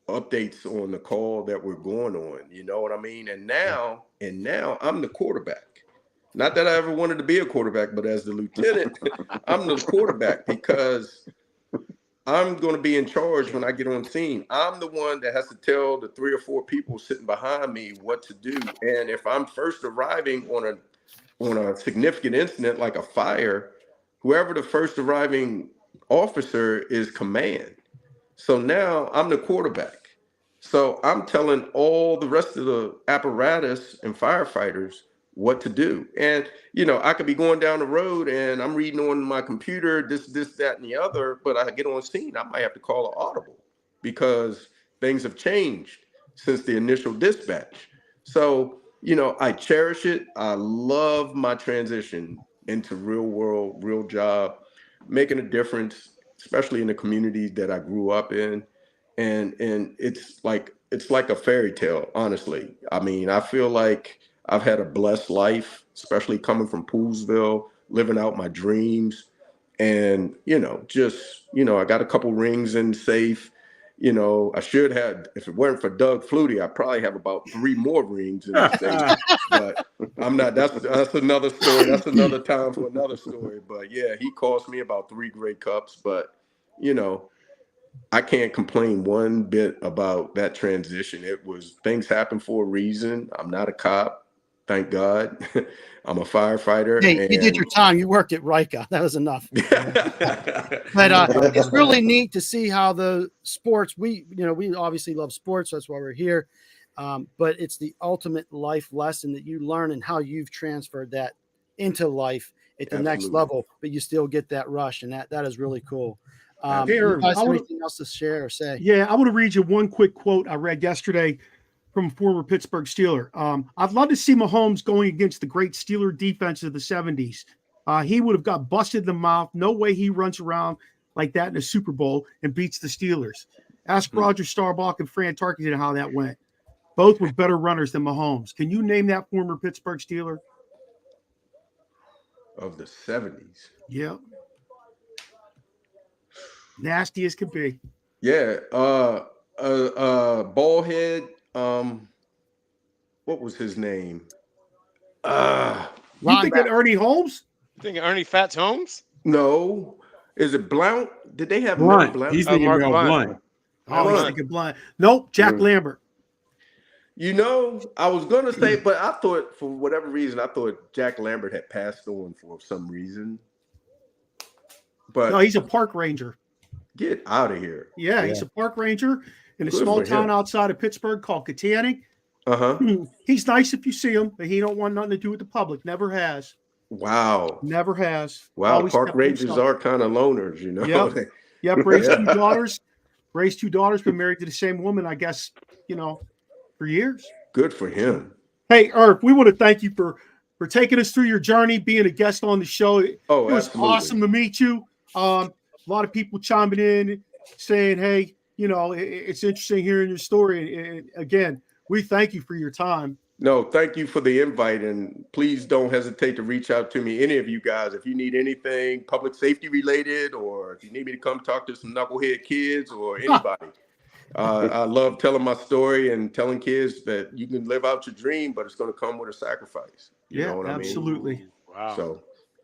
updates on the call that we're going on. You know what I mean? And now I'm the quarterback. Not that I ever wanted to be a quarterback, but as the lieutenant, I'm the quarterback because I'm going to be in charge when I get on scene. I'm the one that has to tell the 3 or 4 people sitting behind me what to do. And if I'm first arriving on a significant incident like a fire, whoever the first arriving officer is command. So now I'm the quarterback. So I'm telling all the rest of the apparatus and firefighters what to do. And, you know, I could be going down the road and I'm reading on my computer, this, that, and the other, but I get on scene, I might have to call an audible because things have changed since the initial dispatch. So, you know, I cherish it. I love my transition into real world, real job, making a difference, especially in the communities that I grew up in. And it's like a fairy tale, honestly. I mean, I feel like I've had a blessed life, especially coming from Poolsville, living out my dreams. And, you know, just, you know, I got a couple rings in safe. You know, I should have, if it weren't for Doug Flutie, I probably have about 3 more rings in the safe. But I'm not, that's another story. That's another time for another story. But yeah, he cost me about 3 Grey Cups. But, you know, I can't complain one bit about that transition. It was, things happen for a reason. I'm not a cop. Thank God. I'm a firefighter. Hey, you did your time. You worked at Riker. That was enough. But it's really neat to see how the sports, we obviously love sports. That's why we're here. But it's the ultimate life lesson that you learn and how you've transferred that into life at the next level, but you still get that rush. And that is really cool. You guys have anything else to share or say? Yeah, I want to read you one quick quote I read yesterday from a former Pittsburgh Steeler. I'd love to see Mahomes going against the great Steeler defense of the 70s. He would have got busted in the mouth. No way he runs around like that in a Super Bowl and beats the Steelers. Ask Roger Staubach and Fran Tarkenton how that went. Both were better runners than Mahomes. Can you name that former Pittsburgh Steeler? Of the 70s. Yeah. Nasty as could be. Yeah. Bald head. What was his name? You thinking Ernie Holmes? You thinking Ernie Fats Holmes? No. Is it Blount? Did they have Blunt? Blount? He's thinking Mel Blunt. Oh, he's thinking Blunt. Nope, Jack Lambert. You know, I was going to say, but I thought for whatever reason, I thought Jack Lambert had passed on for some reason. But no, he's a park ranger. Get out of here. Yeah, he's a park ranger in a small town outside of Pittsburgh called Katanning. He's nice if you see him, but he don't want nothing to do with the public. Never has. Wow. Never has. Wow. Always park rangers are kind of loners, you know. Yep. Raised 2 daughters. Raised 2 daughters, been married to the same woman, I guess, you know, for years. Good for him. Hey, Irv, we want to thank you for for taking us through your journey, being a guest on the show. It was absolutely awesome to meet you. A lot of people chiming in saying, hey, it's interesting hearing your story. And again, we thank you for your time. No, thank you for the invite, and please don't hesitate to reach out to me, any of you guys, if you need anything public safety related, or if you need me to come talk to some knucklehead kids or anybody. I love telling my story and telling kids that you can live out your dream, but it's going to come with a sacrifice. You know what absolutely. I mean? Wow. So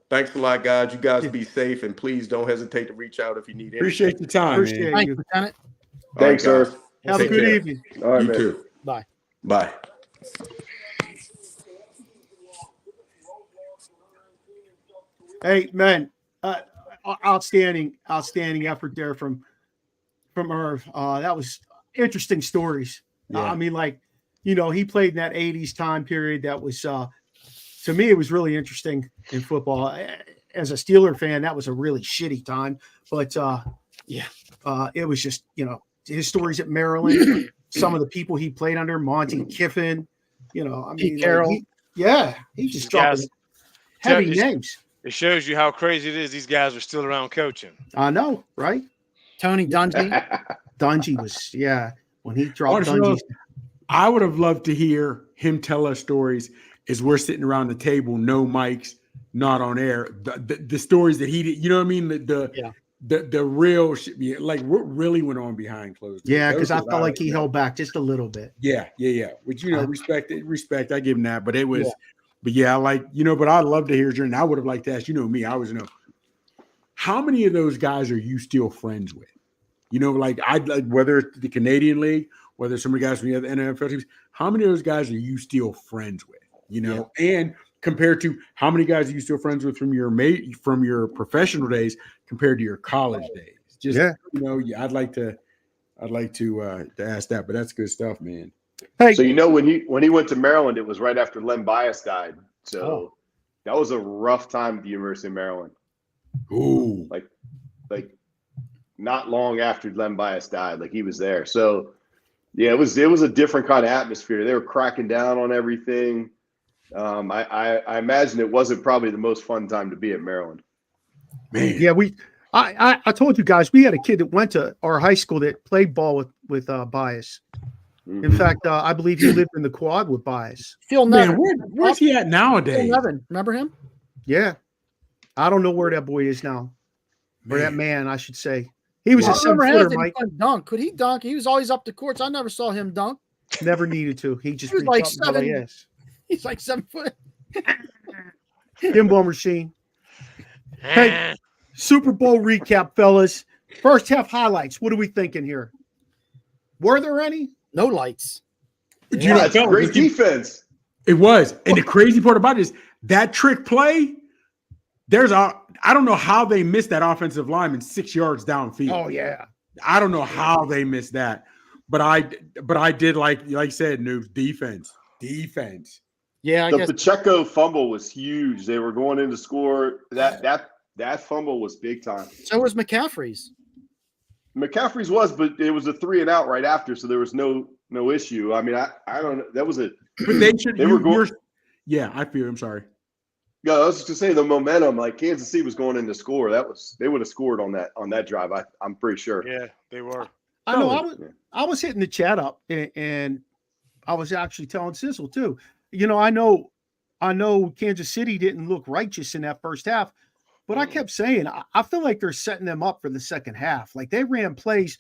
thanks a lot, guys. You guys be safe, and please don't hesitate to reach out if you need anything. Appreciate your time, Appreciate man. you. Lieutenant. Thanks, sir. Have a good evening. All right, You man. too. Bye. Bye. Hey, man, outstanding effort there from Irv. That was interesting stories. Yeah. I mean, he played in that 80s time period. That was, to me, it was really interesting in football. As a Steeler fan, that was a really shitty time. But, it was just, his stories at Maryland, some of the people he played under, Monty Kiffin, Pete Carroll. He just dropped heavy names. It shows you how crazy it is. These guys are still around coaching. I know, right? Tony Dungy. Dungy was, when he dropped Dungy. I would have loved to hear him tell us stories as we're sitting around the table, no mics, not on air. The stories that he did, you know what I mean? The real shit, like what really went on behind closed doors. Yeah, because I felt like he held back just a little bit. Yeah. Which, respect. I give him that. But it was, but I'd love to hear his journey. I would have liked to ask, me, I always know. How many of those guys are you still friends with? Whether it's the Canadian League, whether some of the guys from the other NFL teams, how many of those guys are you still friends with? And compared to how many guys are you still friends with from your professional days compared to your college days? I'd like to ask that, but that's good stuff, man. Hey, so when he went to Maryland, it was right after Len Bias died. So that was a rough time at the University of Maryland. Ooh, like not long after Len Bias died, he was there. So yeah, it was a different kind of atmosphere. They were cracking down on everything. I imagine it wasn't probably the most fun time to be at Maryland. Man, yeah, I told you guys we had a kid that went to our high school that played ball with Bias. Mm-hmm. In fact, I believe he lived in the quad with Bias. Phil Nevin. Where's he at nowadays? Phil Nevin, remember him? Yeah, I don't know where that boy is now, or that man, I should say. He was a 7-footer, Mike. Dunk. Could he dunk? He was always up the courts. I never saw him dunk. Never needed to. He just was like 7. He's like 7 foot. Pinball machine. Hey, Super Bowl recap, fellas. First half highlights. What are we thinking here? Were there any? No lights. It's great defense. It was. And the crazy part about it is that trick play, I don't know how they missed that offensive lineman 6 yards downfield. Oh, yeah. I don't know how they missed that. But I did like you said, Noobs, defense. Yeah, the Pacheco fumble was huge. They were going in to score. That fumble was big time. So was McCaffrey's. McCaffrey's was, but it was a 3-and-out right after, so there was no issue. I mean, I don't know. That was a. But they should. Yeah, I feel. I'm sorry. Yeah, I was just gonna say the momentum. Kansas City was going in to score. They would have scored on that drive. I'm pretty sure. Yeah, they were. I know. I was hitting the chat up, and I was actually telling Sizzle too. I know Kansas City didn't look righteous in that first half, but I kept saying I feel like they're setting them up for the second half. Like they ran plays,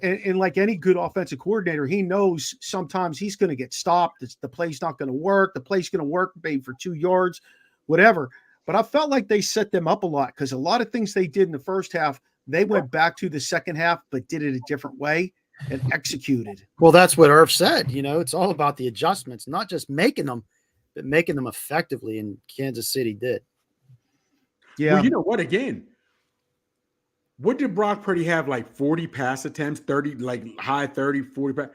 and like any good offensive coordinator, he knows sometimes he's going to get stopped. The play's not going to work. The play's going to work maybe for 2 yards, whatever. But I felt like they set them up a lot because a lot of things they did in the first half, they went back to the second half, but did it a different way and executed. Well, that's what Irv said. It's all about the adjustments, not just making them, but making them effectively. And Kansas City did. Yeah. Well, you know what? Again, what did Brock Purdy have? 40 pass attempts, 30, high 30, 40.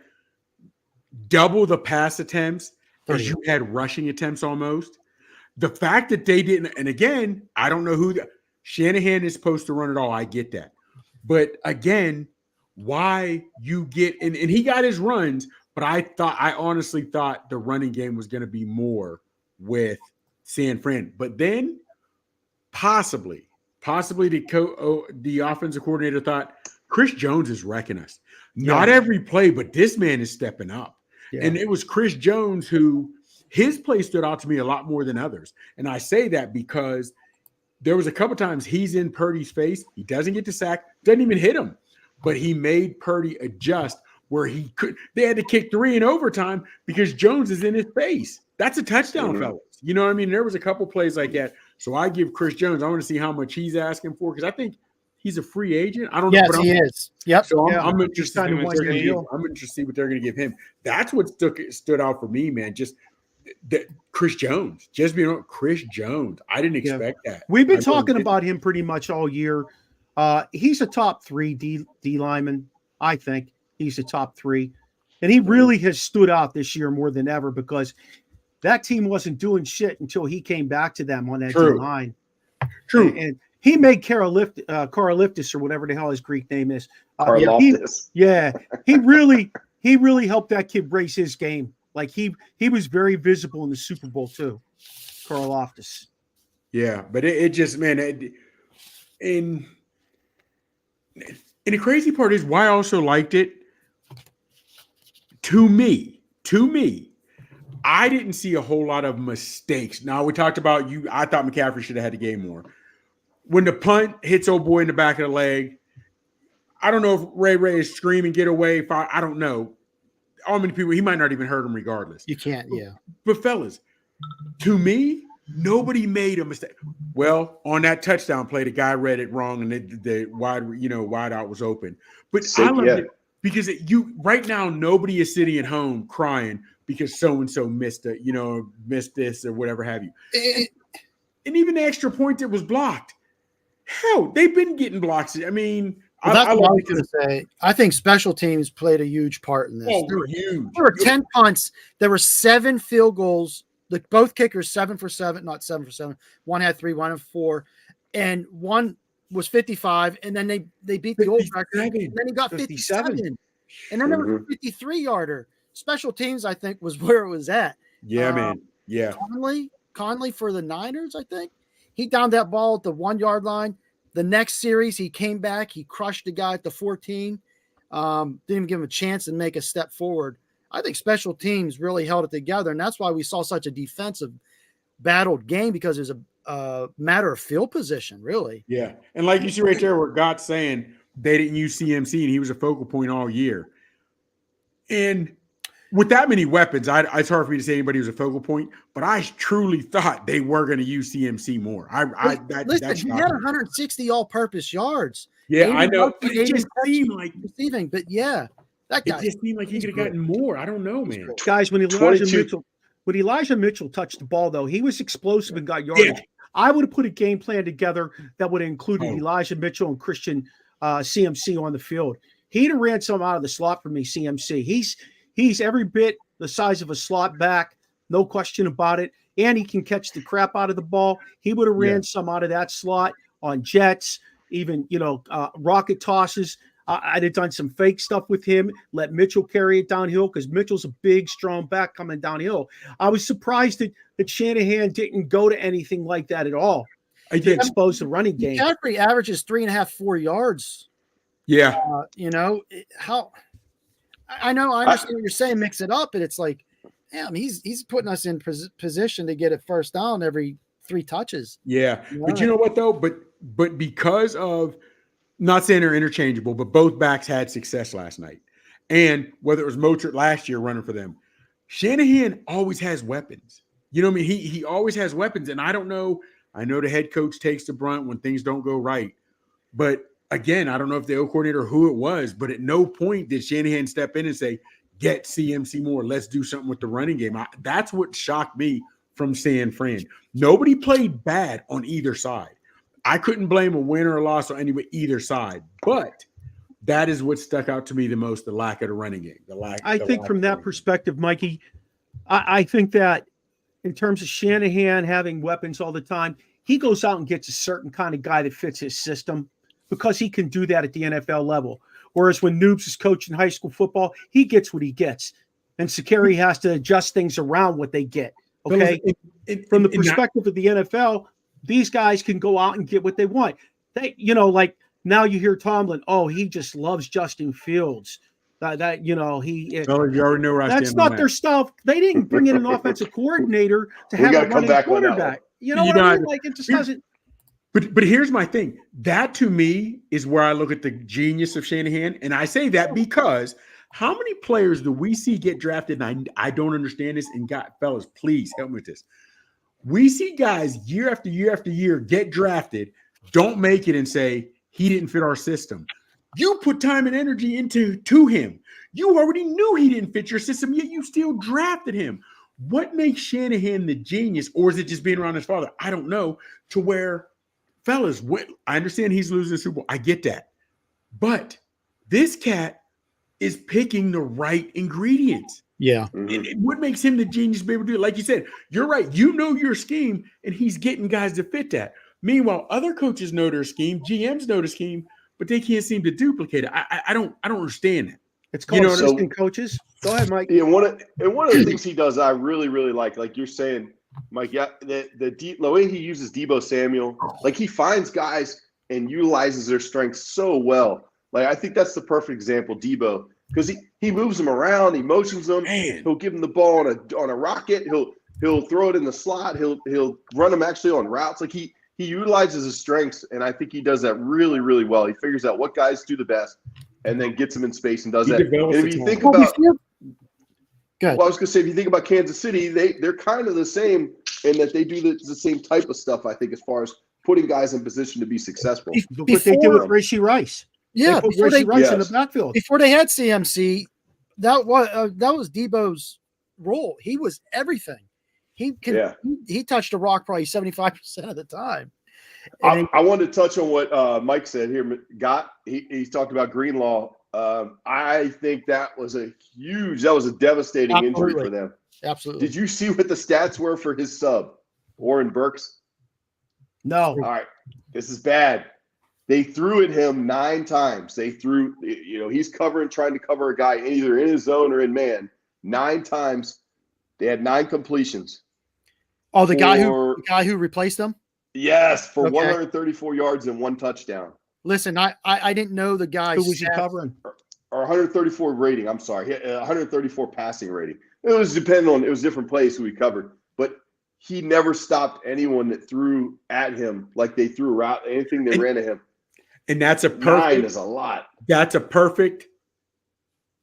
Double the pass attempts as you had rushing attempts almost. The fact that they didn't, and again, I don't know who Shanahan is supposed to run it all. I get that. But again, why you get, and he got his runs, but I honestly thought the running game was going to be more with San Fran. But then possibly the offensive coordinator thought Chris Jones is wrecking us. Not every play, but this man is stepping up. Yeah. And it was Chris Jones who his play stood out to me a lot more than others. And I say that because there was a couple times he's in Purdy's face. He doesn't get the sack, doesn't even hit him, but he made Purdy adjust where he could. They had to kick 3 in overtime because Jones is in his face. That's a touchdown, fellas. You know what I mean? There was a couple plays like that. So I give Chris Jones, I want to see how much he's asking for because I think he's a free agent. I don't know. Yes, he is. Yep. So I'm interested in what they're going to give. I'm interested to see what they're going to give him. That's what stood out for me, man. Just that Chris Jones, just being Chris Jones. I didn't expect that. We've been talking about him pretty much all year. He's a top 3 D lineman. I think he's a top 3, and he really has stood out this year more than ever because that team wasn't doing shit until he came back to them on that D line. True. And he made Karlaftis or whatever the hell his Greek name is. He really helped that kid raise his game. Like he was very visible in the Super Bowl too, Karlaftis. Yeah, but it just, man, and the crazy part is why I also liked it. To me, I didn't see a whole lot of mistakes. Now we talked about I thought McCaffrey should have had the game more. When the punt hits old boy in the back of the leg, I don't know if Ray is screaming, get away. I don't know. How many people, he might not even hurt him regardless. You can't, yeah. But fellas, to me, nobody made a mistake. Well, on that touchdown play, the guy read it wrong and the wide out was open. But I love it because right now nobody is sitting at home crying because so-and-so missed this or whatever have you. And even the extra point that was blocked. Hell, they've been getting blocks. I mean, that's what I was going to say. I think special teams played a huge part in this. Oh, they're huge. There were 10 punts. There were 7 field goals. Both kickers 7 for 7, not 7 for 7. One had 3, one had 4, and one was 55. And then they beat the old record. And then he got 57. And then there was a 53-yarder. Special teams, I think, was where it was at. Yeah, man. Yeah. Conley for the Niners, I think. He downed that ball at the 1-yard line. The next series, he came back. He crushed the guy at the 14. Didn't even give him a chance to make a step forward. I think special teams really held it together, and that's why we saw such a defensive battled game because it was a matter of field position, really. Yeah, and like you see right there where Gott's saying they didn't use CMC, and he was a focal point all year. And with that many weapons, it's hard for me to say anybody was a focal point, but I truly thought they were going to use CMC more. Listen, he had 160 all-purpose yards. Yeah, I know. It just seemed like receiving, but yeah, that guy. It just seemed like he could have gotten more. I don't know, man. Guys, when Elijah Mitchell touched the ball, though, he was explosive and got yardage. Yeah. I would have put a game plan together that would have included Elijah Mitchell and Christian CMC on the field. He'd have ran some out of the slot for me, CMC. He's every bit the size of a slot back, no question about it. And he can catch the crap out of the ball. He would have ran some out of that slot on jets, even, rocket tosses. I'd have done some fake stuff with him, let Mitchell carry it downhill because Mitchell's a big, strong back coming downhill. I was surprised that Shanahan didn't go to anything like that at all to expose the running game. McCaffrey averages 3.5, 4 yards. Yeah. I know, I understand what you're saying, mix it up, but it's like, damn, he's putting us in position to get it first down every 3 touches. Yeah. But you know what, though? But because of, not saying they're interchangeable, but both backs had success last night. And whether it was Motert last year running for them, Shanahan always has weapons. You know what I mean? He always has weapons. And I don't know. I know the head coach takes the brunt when things don't go right. But again, I don't know if the O coordinator or who it was, but at no point did Shanahan step in and say, get CMC more. Let's do something with the running game. That's what shocked me from San Fran. Nobody played bad on either side. I couldn't blame a win or a loss on either side, but that is what stuck out to me the most, the lack of the running game. I think from that perspective, Mikey, I think that in terms of Shanahan having weapons all the time, he goes out and gets a certain kind of guy that fits his system because he can do that at the NFL level. Whereas when Noobs is coaching high school football, he gets what he gets. And Sakari has to adjust things around what they get. Okay. From the perspective of the NFL, these guys can go out and get what they want. They, like now you hear Tomlin, oh, he just loves Justin Fields. You already know where I stand. That's not their stuff. They didn't bring in an offensive coordinator to have a running quarterback. You know what I mean? Like it just doesn't. But here's my thing. That to me is where I look at the genius of Shanahan, and I say that because how many players do we see get drafted? And I don't understand this. And fellas, please help me with this. We see guys year after year after year get drafted, don't make it, and say he didn't fit our system. You put time and energy into him. You already knew he didn't fit your system, yet you still drafted him. What makes Shanahan the genius, or is it just being around his father? I don't know. To where, fellas, I understand he's losing the Super Bowl. I get that. But this cat is picking the right ingredients. Yeah. What makes him the genius to be able to do it? Like you said, you're right. You know your scheme, and he's getting guys to fit that. Meanwhile, other coaches know their scheme, GMs know the scheme, but they can't seem to duplicate it. I don't understand that. It's called assistant coaches. Go ahead, Mike. Yeah, one of the things he does I really, really like you're saying, Mike, the way he uses Deebo Samuel, like he finds guys and utilizes their strengths so well. Like I think that's the perfect example, Deebo, because he moves them around, he motions them, he'll give them the ball on a rocket, he'll throw it in the slot, he'll run them actually on routes. Like he utilizes his strengths, and I think he does that really, really well. He figures out what guys do the best and then gets them in space and does that. And if you think about I was going to say, if you think about Kansas City, they're kind of the same in that they do the same type of stuff, I think, as far as putting guys in position to be successful. Look what they did with Rashee Rice. Yeah, they put Rashee Rice in the backfield. Before they had CMC, that was Deebo's role. He was everything. He touched a rock probably 75% of the time. I wanted to touch on what Mike said here. He talked about Greenlaw. I think that was a devastating injury for them. Absolutely. Did you see what the stats were for his sub, Warren Burks? No. All right. This is bad. They threw at him 9 times. They threw, he's trying to cover a guy either in his zone or in man. 9 times. They had 9 completions. Oh, the guy who replaced them? Yes, for 134 yards and 1 touchdown. Listen, I didn't know the guy. Who was he covering? Or 134 rating. I'm sorry, 134 passing rating. It was different plays who he covered, but he never stopped anyone that threw at him like they threw around anything they ran at him. And that's a perfect. 9 is a lot. That's a perfect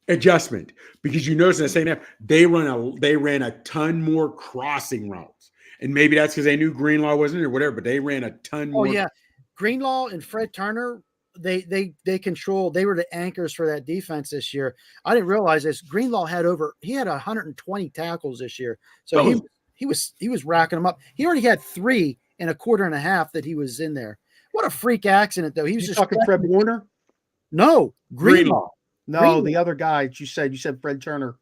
adjustment because you notice in the second half they ran a ton more crossing routes, and maybe that's because they knew Greenlaw wasn't there, or whatever. But they ran a ton more. Oh yeah, Greenlaw and Fred Turner. They control. They were the anchors for that defense this year. I didn't realize this. Greenlaw had 120 tackles this year, so he was racking them up. He already had 3 in a quarter and a half that he was in there. What a freak accident, though. He was just talking Fred Warner. No, Greenlaw. No, Greenlaw. The other guy you said Fred Turner.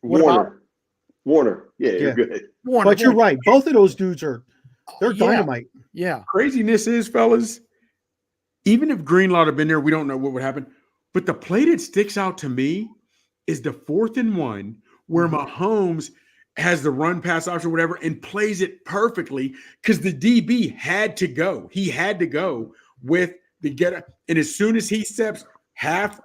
Warner. Yeah, you're good. Warner, you're right. Both of those dudes they're dynamite. Yeah. Craziness is, fellas, even if Greenlaw had been there, we don't know what would happen. But the play that sticks out to me is the 4th and 1 where Mahomes has the run pass option or whatever and plays it perfectly because the DB had to go. He had to go with the getter. And as soon as he steps half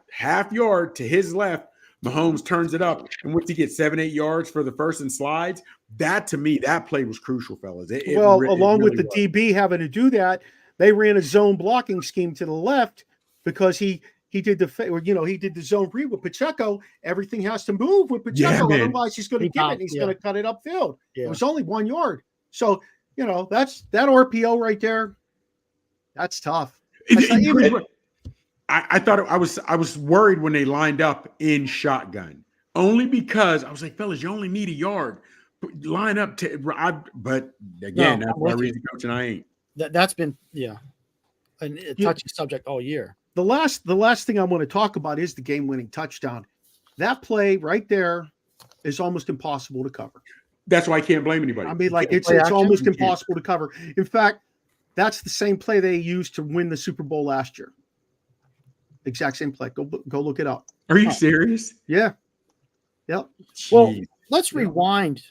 yard to his left, Mahomes turns it up. And once he gets 7-8 yards for the first and slides, that to me, that play was crucial, fellas. Along with the DB having to do that, they ran a zone blocking scheme to the left because he did the zone read with Pacheco. Everything has to move with Pacheco, otherwise he's going to give it. He's going to cut it upfield. Yeah. It was only 1 yard, so that's that RPO right there. That's tough. I thought I was worried when they lined up in shotgun, only because I was like, fellas, you only need a yard. Line up but again, that's why I read the coach and I ain't. That's been a touchy subject all year. The last thing I want to talk about is the game-winning touchdown. That play right there is almost impossible to cover. That's why I can't blame anybody. I mean, it's almost impossible to cover. In fact, that's the same play they used to win the Super Bowl last year. Exact same play. Go look it up. Are you serious? Yeah. Yep. Well, let's rewind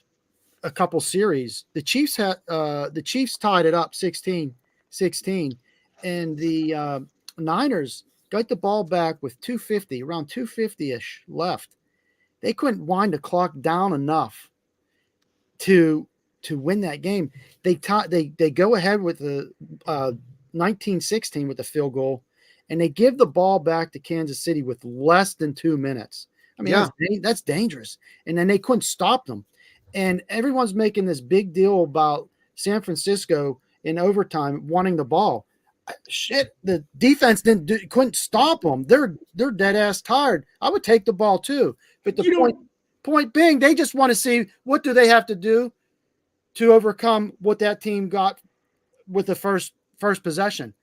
a couple series. The Chiefs tied it up 16-16, and the Niners got the ball back with around 250-ish left. They couldn't wind the clock down enough to win that game. They go ahead with the 19-16 with the field goal, and they give the ball back to Kansas City with less than 2 minutes. I mean, that's dangerous. And then they couldn't stop them. And everyone's making this big deal about San Francisco in overtime wanting the ball. Shit, the defense couldn't stop them. They're dead ass tired. I would take the ball too. But the point being, they just want to see what do they have to do to overcome what that team got with the first possession.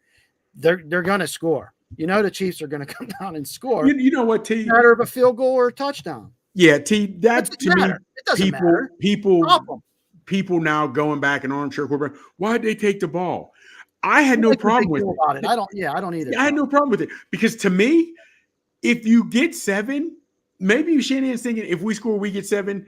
They're going to score. The Chiefs are going to come down and score. You know what, T? Matter of a field goal or a touchdown. Yeah, T. That to me, it doesn't matter. People now going back and armchair quarterback. Why'd they take the ball? I had no problem with it. I don't either. I had no problem with it because to me, if you get 7, maybe Shanahan's thinking if we score, we get 7.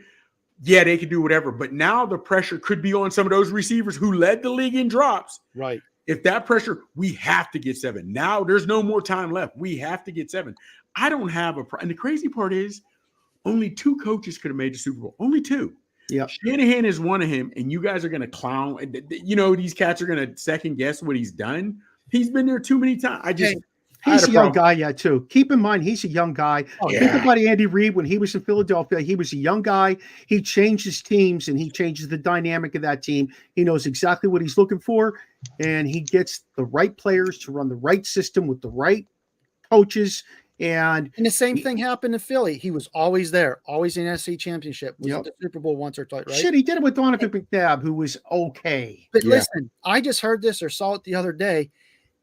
Yeah, they can do whatever. But now the pressure could be on some of those receivers who led the league in drops. Right. If that pressure, we have to get 7. Now there's no more time left. We have to get 7. I don't have and the crazy part is only 2 coaches could have made the Super Bowl. Only 2. Yeah. Shanahan is one of him, and you guys are going to clown. These cats are going to second guess what he's done. He's been there too many times. He's a young guy, yeah, too. Keep in mind, he's a young guy. Think about Andy Reid when he was in Philadelphia. He was a young guy. He changes teams, and he changes the dynamic of that team. He knows exactly what he's looking for, and he gets the right players to run the right system with the right coaches. And the same thing happened in Philly. He was always there, always in SC championship. Was the Super Bowl once or twice, right? Shit, he did it with Donovan McNabb, who was okay. But listen, I just heard this or saw it the other day.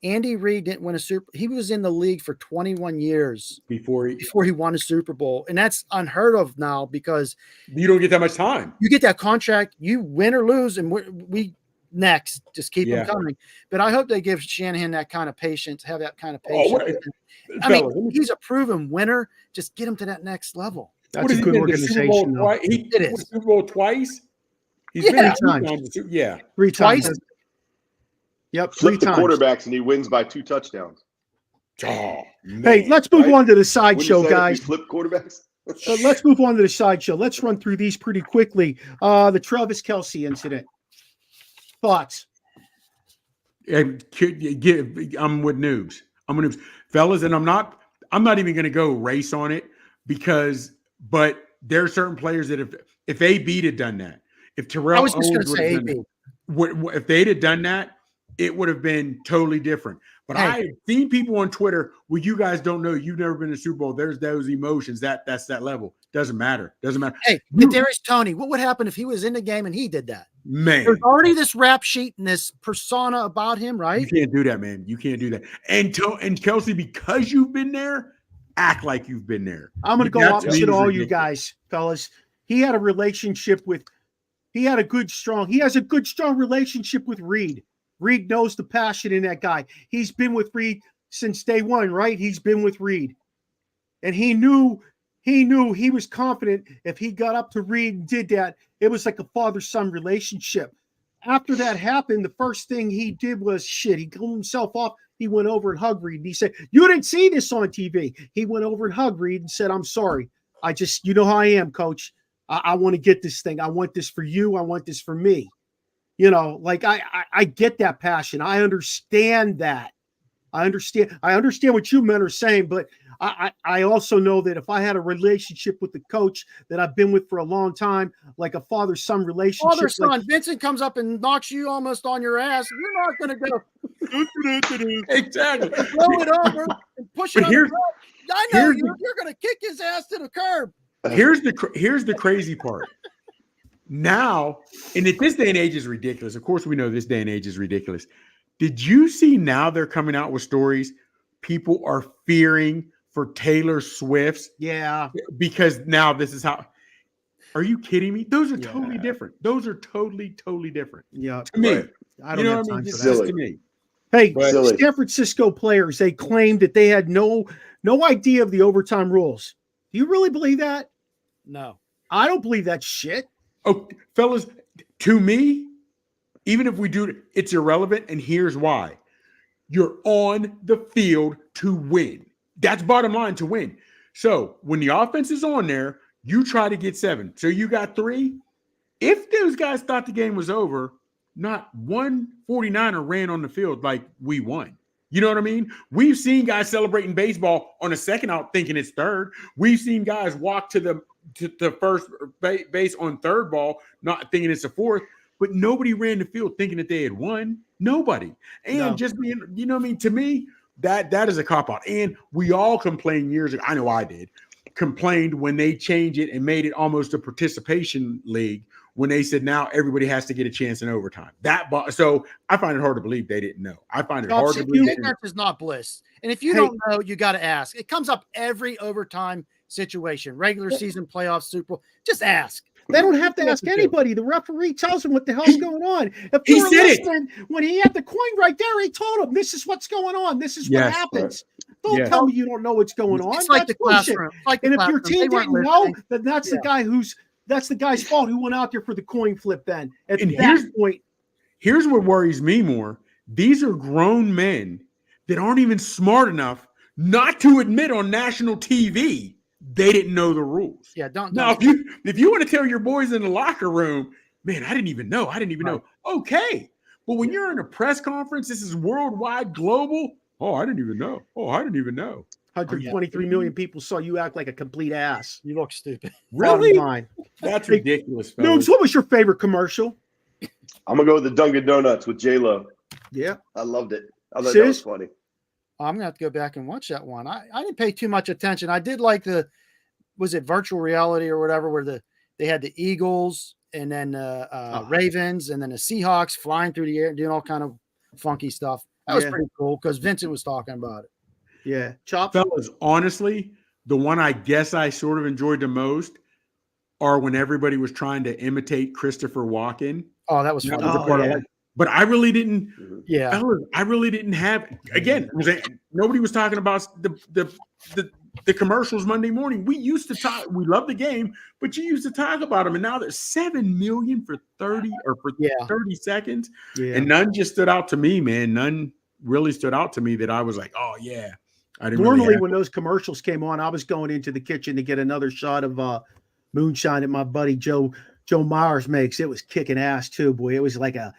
Andy Reid didn't win a Super. He was in the league for 21 years before he won a Super Bowl, and that's unheard of now because you don't get that much time. You get that contract, you win or lose, and we next just keep them coming. But I hope they give Shanahan that kind of patience, have that kind of patience. I mean, he's a proven winner. Just get him to that next level. That's a good organization. It is Super Bowl twice. He's been 3 times. 3 times. Yep, flip the quarterbacks and he wins by 2 touchdowns. Oh, man. Hey, let's move on to the sideshow, guys. Flip quarterbacks. Let's move on to the sideshow. Let's run through these pretty quickly. The Travis Kelce incident. Thoughts? I'm with noobs. Fellas, and I'm not even going to go race on it but there are certain players that if AB had done that, if Terrell, I was just going to say AB, if they'd have done that, it would have been totally different. But I have seen people on Twitter, well, you guys don't know, you've never been to the Super Bowl. There's those emotions. That's that level. Doesn't matter. Hey, Kadarius Toney, what would happen if he was in the game and he did that? Man, there's already this rap sheet and this persona about him, right? You can't do that, man. You can't do that. And Kelce, because you've been there, act like you've been there. I'm going to go opposite all you guys, fellas. He had a relationship with. He has a good, strong relationship with Reed. Reed knows the passion in that guy. He's been with Reed since day one, right? He's been with Reed. And he knew he was confident if he got up to Reed and did that, it was like a father-son relationship. After that happened, the first thing he did was he cooled himself off. He went over and hugged Reed. And he said, you didn't see this on TV. He went over and hugged Reed and said, I'm sorry. You know how I am, coach. I want to get this thing. I want this for you. I want this for me. I get that passion. I understand that. I understand what you men are saying, but I also know that if I had a relationship with the coach that I've been with for a long time, like a father-son relationship. Father-son, Vincent comes up and knocks you almost on your ass. You're not going to go exactly blow it over and push it on the road. I know you're going to kick his ass to the curb. Here's the crazy part. Now, and at this day and age is ridiculous. Of course, we know this day and age is ridiculous. Did you see now they're coming out with stories? People are fearing for Taylor Swift's. Yeah. Because now this is how. Are you kidding me? Those are totally different. Those are totally different. Yeah. To me. I don't have time for that. To me. Hey, San Francisco players, they claimed that they had no idea of the overtime rules. Do you really believe that? No. I don't believe that shit. Oh, fellas, To me, even if we do, it's irrelevant. And here's why. You're on the field to win. That's bottom line, to win. So when the offense is on there, you try to get 7. So you got 3. If those guys thought the game was over, not one 49er ran on the field like we won. You know what I mean? We've seen guys celebrating baseball on a second out thinking it's third. We've seen guys walk to the first base on third ball not thinking it's a fourth. But nobody ran the field thinking that they had won. Nobody. And just being, you know what I mean? To me, that is a cop-out. And we all complained years ago. I know I did. Complained when they changed it and made it almost a participation league when they said now everybody has to get a chance in overtime. So I find it hard to believe they didn't know. I find it hard to believe. Ignorance is not bliss. And if you don't know, you got to ask. It comes up every overtime situation, regular season, playoffs, Super Bowl. Just ask. They don't have to ask anybody. The referee tells them what the hell's going on. If you were listening, when he had the coin right there, he told him, this is what's going on. This is what happens. Don't tell me you don't know what's going on. It's like the classroom. And if your team didn't know, then that's the guy's fault who went out there for the coin flip then. At that point. Here's what worries me more. These are grown men that aren't even smart enough not to admit on national TV they didn't know the rules. Yeah, don't. Now, if you want to tell your boys in the locker room, man, I didn't even know. Know. Okay. But when you're in a press conference, this is worldwide, global. Oh, I didn't even know. 123 million people saw you act like a complete ass. You look stupid. Really? That's ridiculous. Noobs, what was your favorite commercial? I'm going to go with the Dunkin' Donuts with J-Lo. Yeah. I loved it. I thought that was funny. I'm gonna have to go back and watch that one. I didn't pay too much attention. I did like was it virtual reality or whatever, where they had the Eagles and then Ravens and then the Seahawks flying through the air and doing all kind of funky stuff. That was pretty cool because Vincent was talking about it. Yeah, Chop. Fellas, honestly, the one I guess I sort of enjoyed the most are when everybody was trying to imitate Christopher Walken. Oh, that was fun. But I really didn't. Yeah, fellas, I really didn't have. Again, nobody was talking about the commercials Monday morning. We used to talk. We love the game, but you used to talk about them. And now there's 7 million for 30 seconds, and none just stood out to me, man. None really stood out to me that I was like, oh yeah. I didn't. Normally, when those commercials came on, I was going into the kitchen to get another shot of moonshine that my buddy Joe Myers makes. It was kicking ass too, boy. It was like a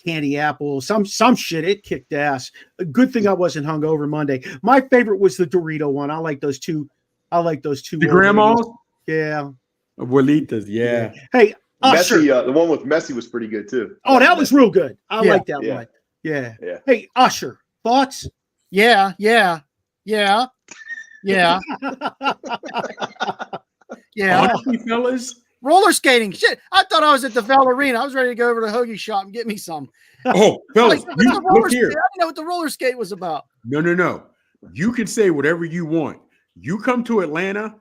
candy apple, some shit. It kicked ass. A good thing I wasn't hungover Monday. My favorite was the Dorito one. I like those two. The grandmas? Yeah. Abuelitas, yeah. Hey, Usher. Messi, the one with Messi was pretty good too. Oh, that was real good. I like that one. Yeah. Hey, Usher, thoughts? Yeah. Honestly, fellas, roller skating. Shit. I thought I was at the Val Arena. I was ready to go over to the hoagie shop and get me some. Oh, fellas, look here. I didn't know what the roller skate was about. No. You can say whatever you want. You come to Atlanta,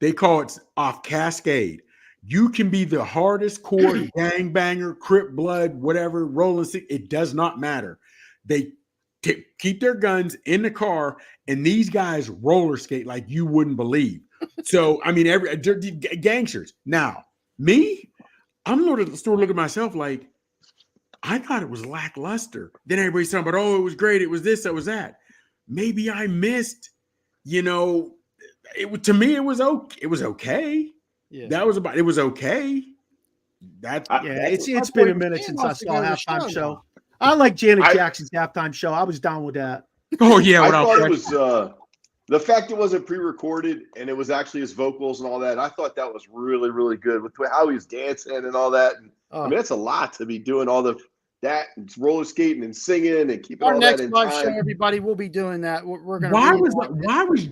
they call it off Cascade. You can be the hardest core gangbanger, Crip blood, whatever, rolling stick. It does not matter. They keep their guns in the car, and these guys roller skate like you wouldn't believe. So, I mean, they're gangsters. Now, me, I'm still looking at myself like, I thought it was lackluster. Then everybody's talking about, oh, it was great. It was this, it was that. Maybe I missed, to me, it was okay. It was okay. Yeah. It was okay. It's been a minute since I saw a halftime show. I like Janet Jackson's halftime show. I was down with that. Oh, yeah. I thought it was the fact it wasn't pre-recorded and it was actually his vocals and all that. I thought that was really, really good with how he was dancing and all that. And, I mean, that's a lot to be doing all that and roller skating and singing and keeping all that in time. Our next live show, everybody, will be doing that. We're gonna. Why was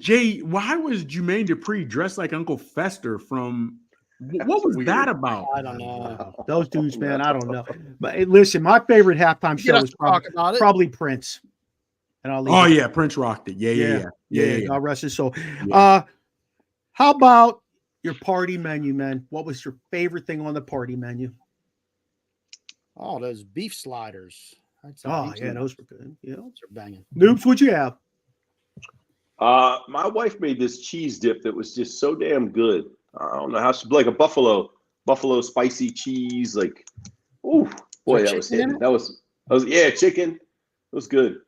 Jermaine Dupri dressed like Uncle Fester from? What was that about? I don't know. Those dudes, man, I don't know. But hey, listen, my favorite halftime show was probably Prince. And I'll leave Prince rocked it. Yeah. God rest his soul. Yeah. How about your party menu, man? What was your favorite thing on the party menu? Oh, those beef sliders. Those were good. Yeah, those are banging. Noobs, what'd you have? My wife made this cheese dip that was just so damn good. I don't know how she like a buffalo spicy cheese, like Ooh, boy, that chicken was in hitting. it? That was chicken. It was good.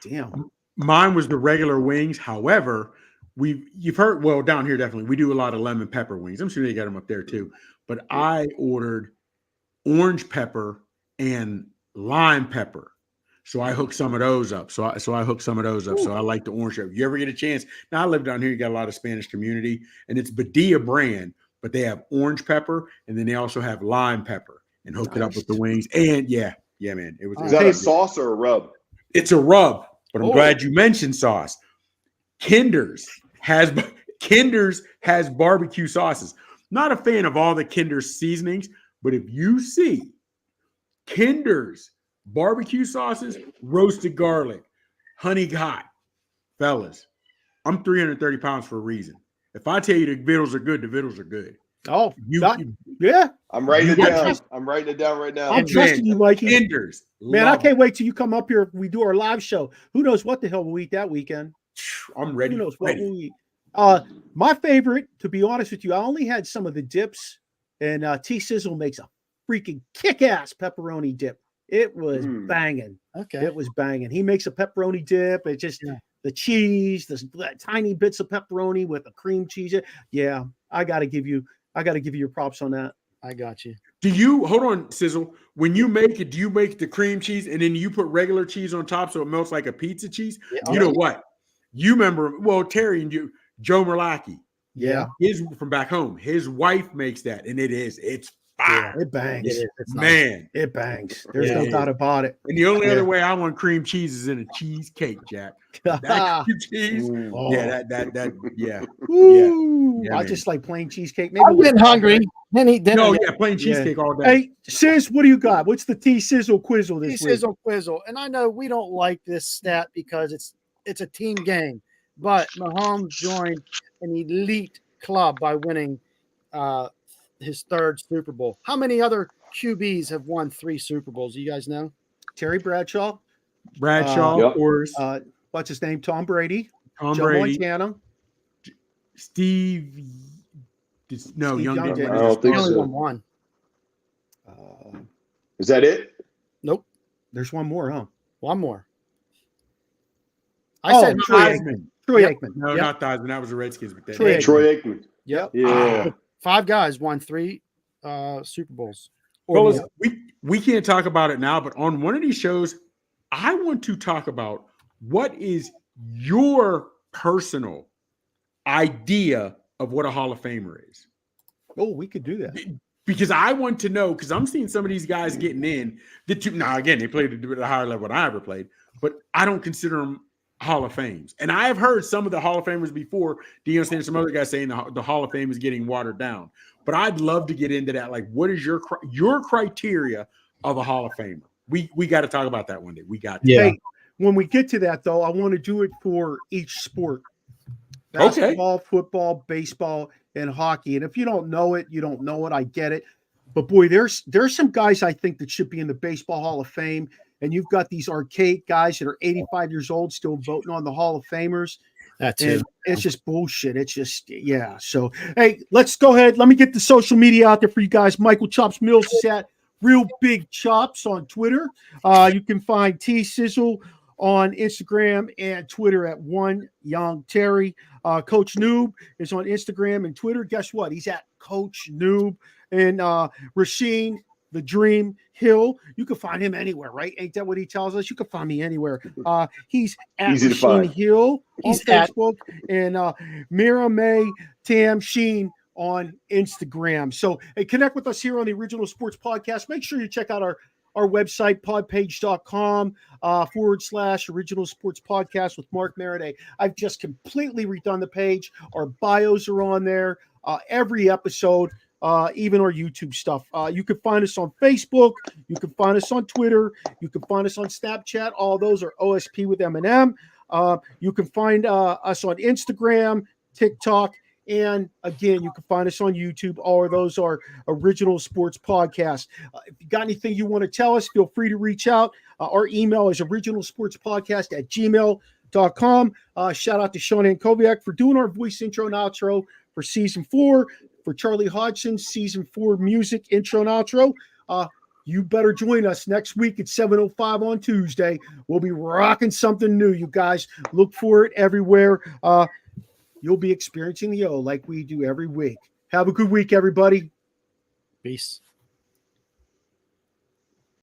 Damn. Mine was the regular wings. However, you've heard, well, down here definitely we do a lot of lemon pepper wings. I'm sure they got them up there too. But I ordered orange pepper and lime pepper. So I hooked some of those up. So I hooked some of those up. So I like the orange pepper. You ever get a chance? Now I live down here, you got a lot of Spanish community, and it's Badia brand, but they have orange pepper and then they also have lime pepper and hooked it up with the wings. And yeah, man. It was Is that a sauce or a rub? It's a rub, but I'm glad you mentioned sauce. Kinder's has barbecue sauces. Not a fan of all the Kinder's seasonings, but if you see Kinder's barbecue sauces, roasted garlic, honey hot, fellas, I'm 330 pounds for a reason. If I tell you the vittles are good, the vittles are good. Oh, yeah. I'm writing it down. I'm writing it down right now. I'm trusting you, Mikey. Kinder's. Man, I can't wait till you come up here. We do our live show. Who knows what the hell we'll eat that weekend? I'm ready. Who knows what we'll eat? My favorite, to be honest with you, I only had some of the dips, and T-Sizzle makes a freaking kick-ass pepperoni dip. It was banging. Okay. It was banging. He makes a pepperoni dip. It's just the cheese, the tiny bits of pepperoni with the cream cheese. Yeah, I got to give you your props on that. I got you. Do you hold on, Sizzle? When you make it, do you make the cream cheese and then you put regular cheese on top so it melts like a pizza cheese? Yeah. You know what? You remember, well, Terry and you, Joe Merlacki. Yeah. His from back home. His wife makes that, and it's fire. Yeah, it bangs. It's man. Nice. It bangs. There's no doubt about it. And the only other way I want cream cheese is in a cheesecake, Jack. That cream cheese. Yeah, I just like plain cheesecake. Maybe I'm getting hungry. Then eat dinner. No, plain cheesecake all day. Hey, Sis, what do you got? What's the T-Sizzle Quizzle this week? T-Sizzle Quizzle. And I know we don't like this stat because it's a team game, but Mahomes joined an elite club by winning his third Super Bowl. How many other QBs have won 3 Super Bowls? Do you guys know? Terry Bradshaw, of course. What's his name? Tom Brady. Joe Montana. Steve. No, Young didn't. I don't think only so. won one. Is that it? Nope. There's one more, huh? One more. I said Troy Aikman. Troy Aikman. No, not Theismann. That was the Redskins. Troy Aikman. Yep. Yeah. 5 guys won 3 Super Bowls. Well, we can't talk about it now, but on one of these shows, I want to talk about what is your personal idea of what a Hall of Famer is. Oh, we could do that. Because I want to know, because I'm seeing some of these guys getting in. Now, again, they played at a higher level than I ever played, but I don't consider them Hall of Fames. And I have heard some of the Hall of Famers before, Deion and some other guys saying the Hall of Fame is getting watered down. But I'd love to get into that. Like, what is your criteria of a Hall of Famer? We got to talk about that one day. We got to. Yeah. Hey, when we get to that, though, I want to do it for each sport. Basketball, football, baseball, and hockey. And if you don't know it, you don't know it. I get it. But, boy, there's some guys I think that should be in the Baseball Hall of Fame. And you've got these archaic guys that are 85 years old still voting on the Hall of Famers. That's it. It's just bullshit. It's just, yeah. So, hey, let's go ahead. Let me get the social media out there for you guys. Michael Chops Mills is at Real Big Chops on Twitter. You can find T-Sizzle on Instagram and Twitter at One Young Terry. Coach Noob is on Instagram and Twitter. Guess what? He's at Coach Noob. And Rasheen the Dream Hill. You can find him anywhere, right? Ain't that what he tells us? You can find me anywhere. He's at Rasheen Hill on Facebook and Mira May Tam Sheen on Instagram. So connect with us here on the Original Sports Podcast. Make sure you check out our website, podpage.com /Original Sports Podcast with Mark Maradei. I've just completely redone the page. Our bios are on there. Every episode, even our YouTube stuff. You can find us on Facebook. You can find us on Twitter. You can find us on Snapchat. All those are OSP with M&M. You can find us on Instagram, TikTok, and again, you can find us on YouTube. All of those are Original Sports Podcasts. If you got anything you want to tell us, feel free to reach out. Our email is originalsportspodcast@gmail.com. Shout out to Sean Ankoviak for doing our voice intro and outro for season 4. For Charlie Hodgson's season 4 music intro and outro. you better join us next week at 7:05 on Tuesday. We'll be rocking something new, you guys. Look for it everywhere. You'll be experiencing the O like we do every week. Have a good week, everybody. Peace.